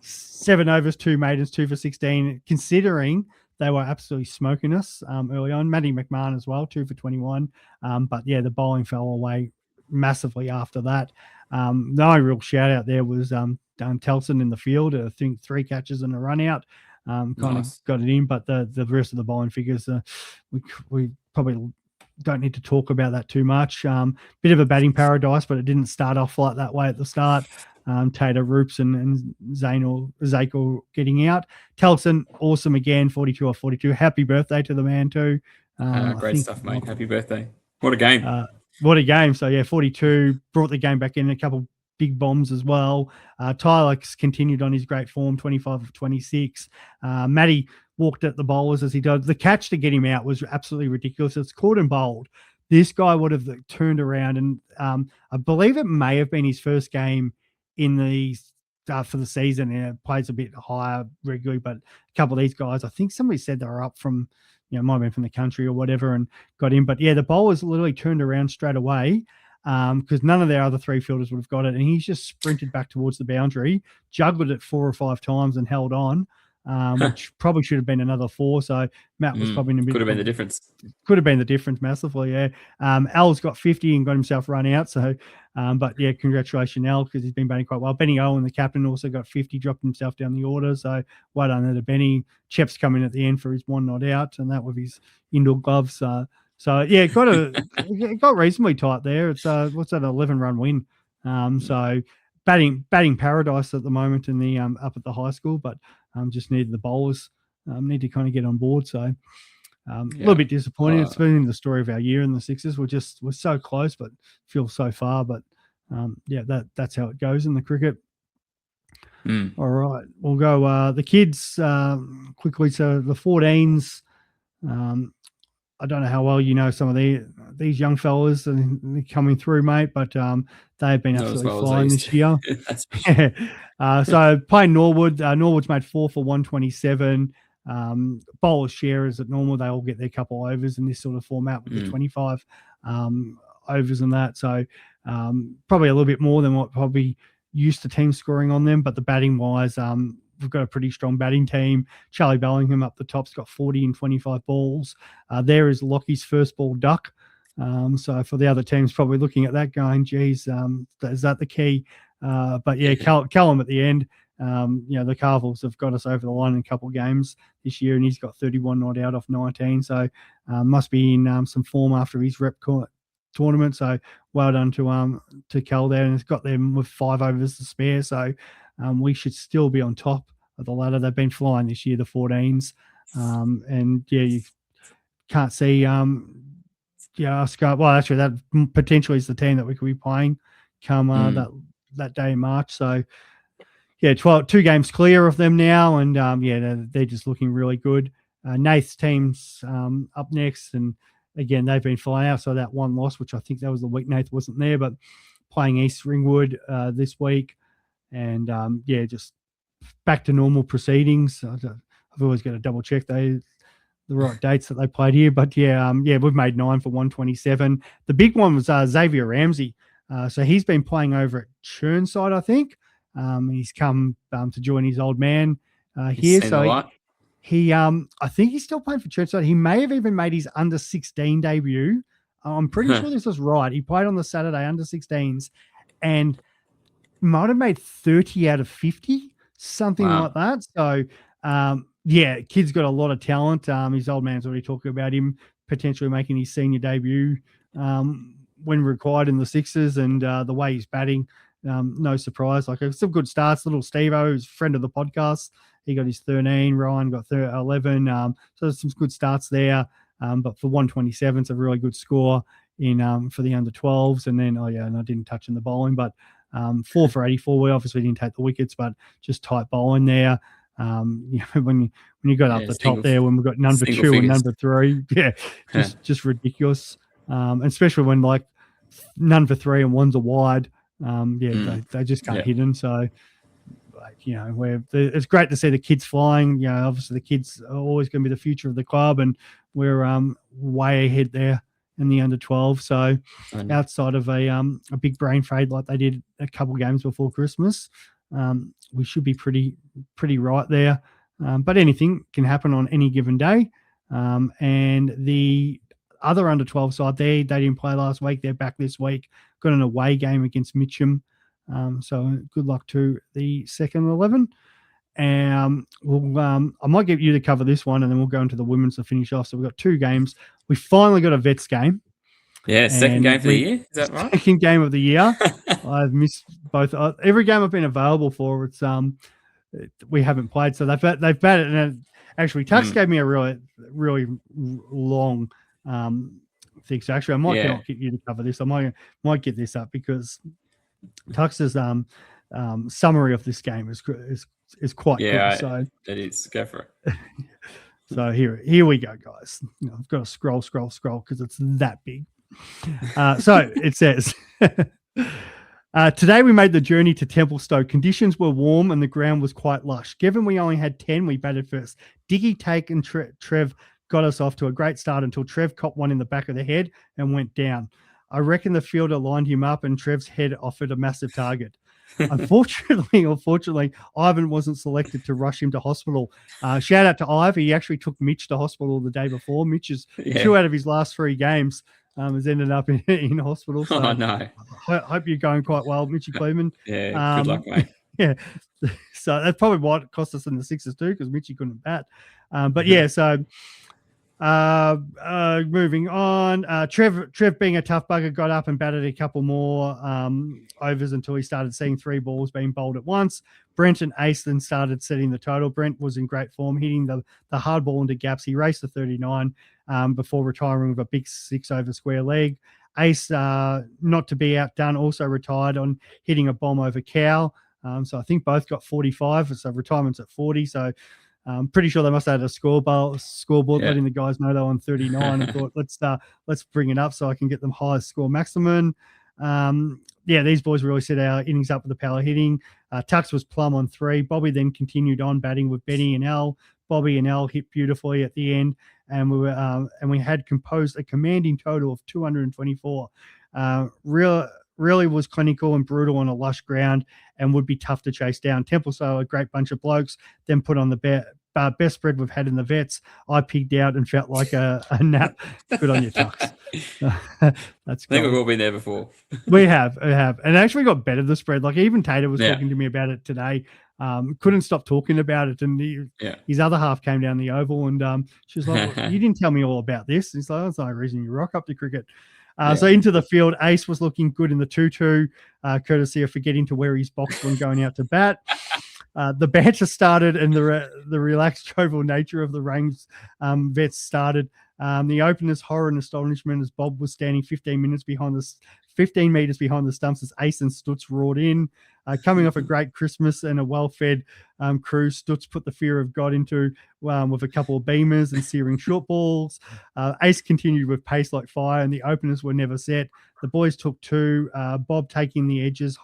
7 overs, 2 maidens, 2 for 16, considering they were absolutely smoking us early on. Matty McMahon as well, 2 for 21. But the bowling fell away massively after that. The only real shout out there was Telson in the field. I think 3 catches and a run out. Of got it in, but the rest of the bowling figures, we probably don't need to talk about that too much. Bit of a batting paradise, but it didn't start off like that way at the start. Tater, Roops and Zane getting out. Telson, awesome again, 42 or 42. Happy birthday to the man too. Great stuff, mate. Happy birthday. What a game. What a game. So, 42, brought the game back in, a couple big bombs as well. Tyler continued on his great form, 25 of 26. Matty walked at the bowlers as he does. The catch to get him out was absolutely ridiculous. It's caught and bowled. This guy would have turned around, and I believe it may have been his first game in the for the season. And plays a bit higher regularly, but a couple of these guys, I think somebody said they were up from, might have been from the country or whatever, and got in. But the bowlers literally turned around straight away, because none of their other 3 fielders would have got it, and he's just sprinted back towards the boundary, juggled it 4 or 5 times and held on, which probably should have been another 4. So Matt was probably in a bit. Could have been the difference. Could have been the difference massively. Al's got 50 and got himself run out. So, but congratulations, Al, because he's been batting quite well. Benny Owen, the captain, also got 50, dropped himself down the order. So well done there to Benny. Chep's coming at the end for his 1 not out, and that with his indoor gloves. It got reasonably tight there. It's what's that, 11-run win. So batting paradise at the moment in the up at the high school, but just needed the bowlers need to kind of get on board. So a little bit disappointing. It's been the story of our year in the Sixers. We're so close, but feel so far. But that's how it goes in the cricket. All right, we'll go the kids quickly. So the 14s. I don't know how well you know some of these young fellas and coming through, mate, but They've been Not as absolutely well as flying they this used to. year. That's for sure. So playing Norwood. Norwood's made 4 for 127. Bowlers share is at normal. They all get their couple overs in this sort of format with the 25 overs and that. So probably a little bit more than what probably used to team scoring on them. But the batting wise, we've got a pretty strong batting team. Charlie Bellingham up the top's got 40 and 25 balls. There is Lockie's first ball duck. So for the other teams, probably looking at that going, geez, is that the key? But yeah, Callum at the end, the Carvels have got us over the line in a couple of games this year, and he's got 31 not out off 19. So must be in some form after his rep tournament. So well done to Cal there, and it's got them with 5 overs to spare. So we should still be on top of the ladder. They've been flying this year, the 14s, and yeah, you can't see. Scott. Well, actually, that potentially is the team that we could be playing come that day in March. So, yeah, 2 games clear of them now, and they're just looking really good. Nath's team's up next, and again, they've been flying out. So that one loss, which I think that was the week Nath wasn't there, but playing East Ringwood this week, and just back to normal proceedings. I've always got to double check the right dates that they played here, but we've made 9 for 127. The big one was Xavier Ramsey. So he's been playing over at Churnside, I think. He's come to join his old man here. So he I think he's still playing for Churnside. He may have even made his under 16 debut. I'm pretty sure this was right. He played on the Saturday under 16s and might have made 30 out of 50, something like that. So kid's got a lot of talent. His old man's already talking about him potentially making his senior debut when required in the Sixers, and the way he's batting, no surprise. Like some good starts. Little Steve-O, who's a friend of the podcast, he got his 13. Ryan got 11. So there's some good starts there. But for 127, it's a really good score in for the under 12s. And then and I didn't touch on the bowling, but 4 for 84. We obviously didn't take the wickets, but just tight bowling there. When you got up the top there, when we've got number 2 figures and number 3, just ridiculous. And especially when like number 3 and 1's a wide, they just can't hit them. So, it's great to see the kids flying. Obviously the kids are always going to be the future of the club, and we're way ahead there in the under 12. So, outside of a big brain fade like they did a couple games before Christmas, we should be pretty right there. But anything can happen on any given day. And the other under 12 side they didn't play last week. They're back this week. Got an away game against Mitcham. So good luck to the second 11. And I might get you to cover this one, and then we'll go into the women's to finish off. So we've got 2 games. We finally got a Vets game. Yeah, second game for the year. Is that right? Second game of the year. I've missed both. Every game I've been available for, it's we haven't played. So they've batted. And actually, Tux gave me a really long thing. So actually, I might not get you to cover this. I might get this up because Tux's summary of this game is quite good. So it is. Go for it. So here we go, guys. I've got to scroll because it's that big. So it says, today we made the journey to Templestowe. Conditions were warm and the ground was quite lush. Given we only had 10, we batted first. Diggy, Take and Trev got us off to a great start until Trev copped one in the back of the head and went down. I reckon the fielder lined him up and Trev's head offered a massive target. Unfortunately, Ivan wasn't selected to rush him to hospital. Shout out to Ive. He actually took Mitch to hospital the day before. Mitch is 2 out of his last 3 games has ended up in hospital. So oh, no. I hope you're going quite well, Mitchy Cleveland. Yeah, good luck, mate. Yeah. So that's probably what it cost us in the Sixers too, because Mitchy couldn't bat. So moving on, Trev being a tough bugger got up and batted a couple more overs until he started seeing 3 balls being bowled at once. Brent and Ace then started setting the total. Brent was in great form, hitting the hard ball into gaps. He raced the 39 before retiring with a big 6 over square leg. Ace, not to be outdone, also retired on hitting a bomb over Cow. So I think both got 45. So retirement's at 40. So I'm pretty sure they must have had a scoreboard letting the guys know they're on 39 and thought, let's bring it up so I can get them highest score maximum. Yeah, these boys really set our innings up with the power hitting. Tux was plumb on 3. Bobby then continued on batting with Benny and Al. Bobby and Al hit beautifully at the end, and we had composed a commanding total of 224. Really was clinical and brutal on a lush ground and would be tough to chase down. Templestowe, a great bunch of blokes, then put on the best spread we've had in the vets. I pigged out and felt like a nap. Good on you, Tux. That's I think we've all been there before. we have. And actually got better, the spread. Like even Tater was talking to me about it today. Couldn't stop talking about it. And his other half came down the oval and she was like, well, you didn't tell me all about this. He's like, that's no reason you rock up to cricket. So into the field, Ace was looking good in the 2-2, courtesy of forgetting to wear his box when going out to bat. The banter started and the relaxed jovial nature of the range vets started. The opener's horror and astonishment as Bob was standing 15 meters behind the stumps as Ace and Stutz roared in. Coming off a great Christmas and a well-fed crew, Stutz put the fear of God into with a couple of beamers and searing short balls. Ace continued with pace like fire, and the openers were never set. The boys took 2. Bob taking the edges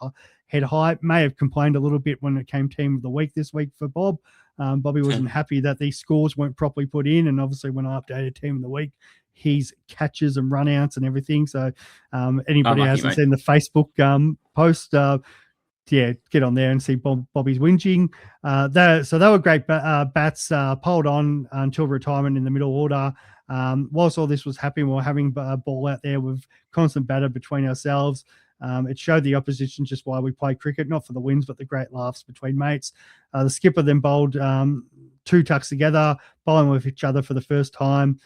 head high. May have complained a little bit when it came team of the week this week for Bob. Bobby wasn't happy that these scores weren't properly put in, and obviously when I updated team of the week, his catches and runouts and everything. So anybody who hasn't seen the Facebook post, get on there and see Bobby's whinging. So they were great bats, polled on until retirement in the middle order. Whilst all this was happening, we were having a ball out there with constant batter between ourselves. It showed the opposition just why we play cricket, not for the wins, but the great laughs between mates. The skipper then bowled 2 tucks together, bowling with each other for the first time.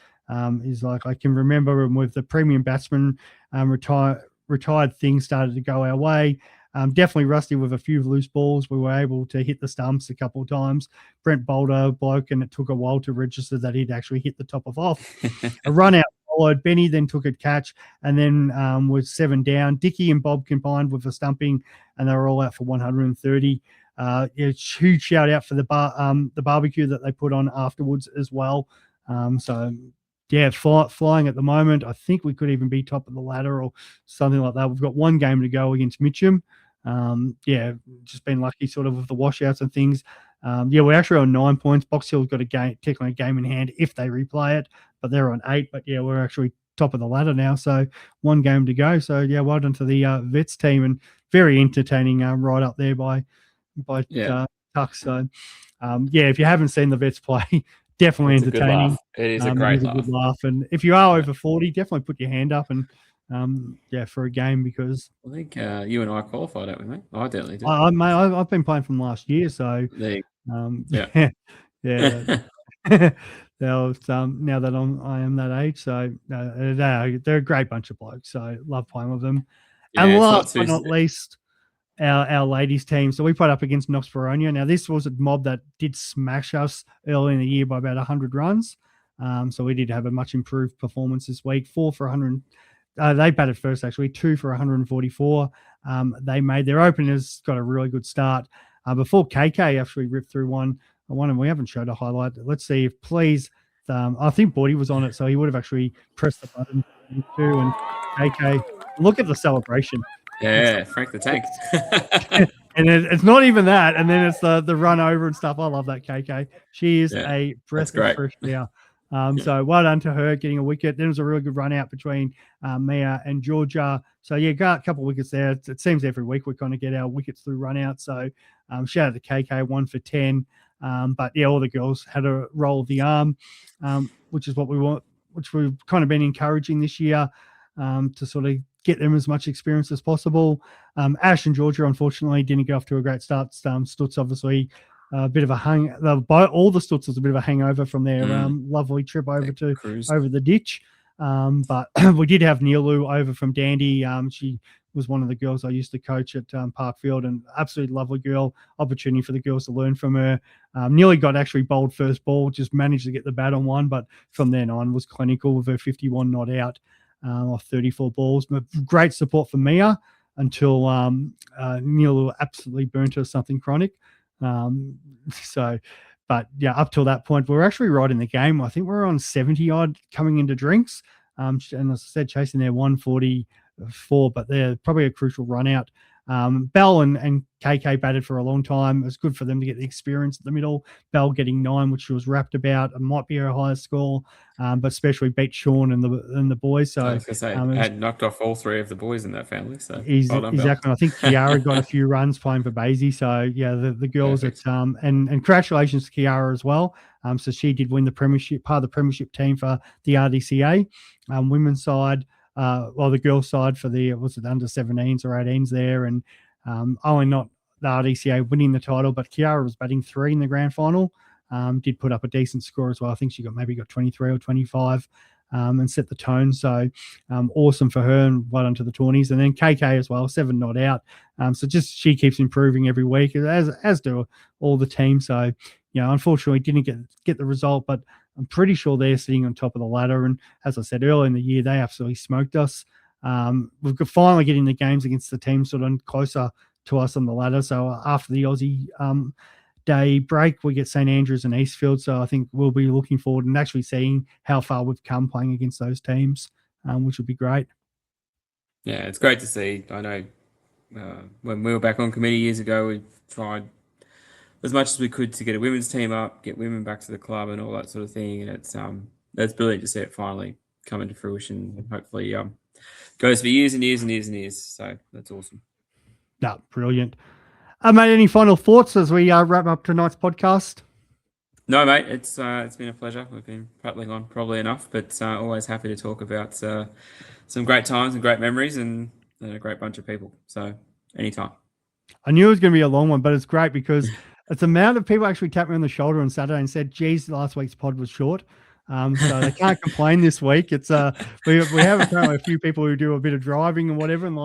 He's like, I can remember, and with the premium batsman retired, things started to go our way. Definitely rusty with a few loose balls. We were able to hit the stumps a couple of times. Brent bowled a bloke, and it took a while to register that he'd actually hit the top of off. A run out followed. Benny then took a catch, and then was 7 down. Dickie and Bob combined with a stumping, and they were all out for 130. Huge shout out for the barbecue that they put on afterwards as well. Flying at the moment. I think we could even be top of the ladder or something like that. We've got 1 game to go against Mitcham. Just been lucky sort of with the washouts and things. We're actually on 9 points. Box Hill's got technically a game in hand if they replay it, but they're on 8. But we're actually top of the ladder now. So 1 game to go. So well done to the Vets team, and very entertaining right up there by Tuck. So if you haven't seen the Vets play, definitely entertaining. It is a great laugh. Good laugh. And if you are over 40, definitely put your hand up and for a game, because I think you and I qualified, haven't we, mate? I definitely did. I've been playing from last year, so now that I am that age, so they're a great bunch of blokes. So love playing with them. And last but not least, our ladies team. So we played up against Knox Veronia. Now this was a mob that did smash us early in the year by about 100 runs. So we did have a much improved performance this week. 4 for 100. They batted first, actually. 2 for 144. They made their openers, got a really good start. Before KK actually ripped through one, and we haven't showed a highlight. Let's see if, please. I think Bordy was on it, so he would have actually pressed the button too. And KK, look at the celebration. Yeah, Frank the Tank. And it's not even that. And then it's the run over and stuff. I love that KK. She is a breath of fresh air. So well done to her getting a wicket. Then it was a really good run out between Mia and Georgia. So got a couple of wickets there. It seems every week we kind of get our wickets through run out. So shout out to KK, 1 for 10. But all the girls had a roll of the arm, which is what we want, which we've kind of been encouraging this year, to sort of get them as much experience as possible. Ash and Georgia, unfortunately, didn't get off to a great start. Stutz, obviously, a bit of a all the Stutz was a bit of a hangover from their lovely trip over the ditch. But we did have Nilu over from Dandy. She was one of the girls I used to coach at Parkfield, and absolutely lovely girl. Opportunity for the girls to learn from her. Nearly got actually bowled first ball, just managed to get the bat on one, but from then on was clinical with her 51 not out off 34 balls. But great support for Mia until Nilu absolutely burnt her something chronic. But up till that point, we're actually right in the game. I think we're on 70 odd coming into drinks. And as I said, chasing their 140 4, but they're probably a crucial run out. Bell and KK batted for a long time. It was good for them to get the experience at the middle. Bell getting 9, which she was rapt about. It might be her highest score, but especially beat Sean and the boys. So I was going to say, had knocked off all 3 of the boys in that family. So well done, exactly. I think Kiara got a few runs playing for Basie. So yeah, the girls at and congratulations to Kiara as well. So she did win the premiership, part of the premiership team for the RDCA women's side. The girls' side for the under 17s or 18s there, and only not the RDCA winning the title, but Kiara was batting 3 in the grand final. Did put up a decent score as well. I think she got 23 or 25 and set the tone. So awesome for her, and well done to the Tawnies. And then KK as well, 7 not out. So just she keeps improving every week, as do all the teams. So unfortunately didn't get the result, but I'm pretty sure they're sitting on top of the ladder. And as I said earlier in the year, they absolutely smoked us. We're finally getting the games against the teams sort of closer to us on the ladder. So after the Aussie day break, we get St Andrews and Eastfield. So I think we'll be looking forward and actually seeing how far we've come playing against those teams, which would be great. Yeah, it's great to see. I know when we were back on committee years ago, we tried as much as we could to get a women's team up, get women back to the club and all that sort of thing. And it's brilliant to see it finally come into fruition, and hopefully goes for years and years and years and years. So that's awesome. No, brilliant. Mate, any final thoughts as we wrap up tonight's podcast? No, mate, it's been a pleasure. We've been prattling on probably enough, but always happy to talk about some great times and great memories and a great bunch of people. So anytime. I knew it was going to be a long one, but it's great because it's the amount of people actually tapped me on the shoulder on Saturday and said, geez, last week's pod was short. So they can't complain this week. It's we have apparently a few people who do a bit of driving and whatever, and we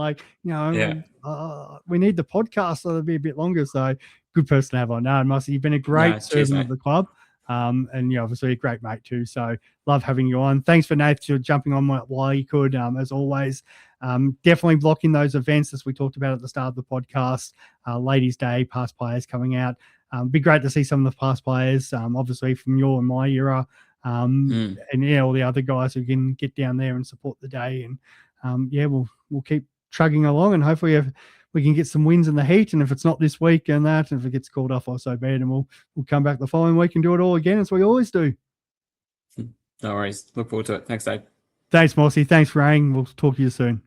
need the podcast, so it'll be a bit longer. So good person to have on. No, Mossy, you've been a great servant of the club, and obviously a great mate too. So love having you on. Thanks for Nath for jumping on while you could, as always. Definitely blocking those events as we talked about at the start of the podcast. Ladies' Day, past players coming out. Be great to see some of the past players, obviously from your and my era. And all the other guys who can get down there and support the day, and we'll keep chugging along, and hopefully we can get some wins in the heat. And if it's not this week and if it gets called off or so bad, and we'll come back the following week and do it all again as we always do. No worries. Look forward to it. Thanks, Dave. Thanks, Mossy. Thanks, Rang. We'll talk to you soon.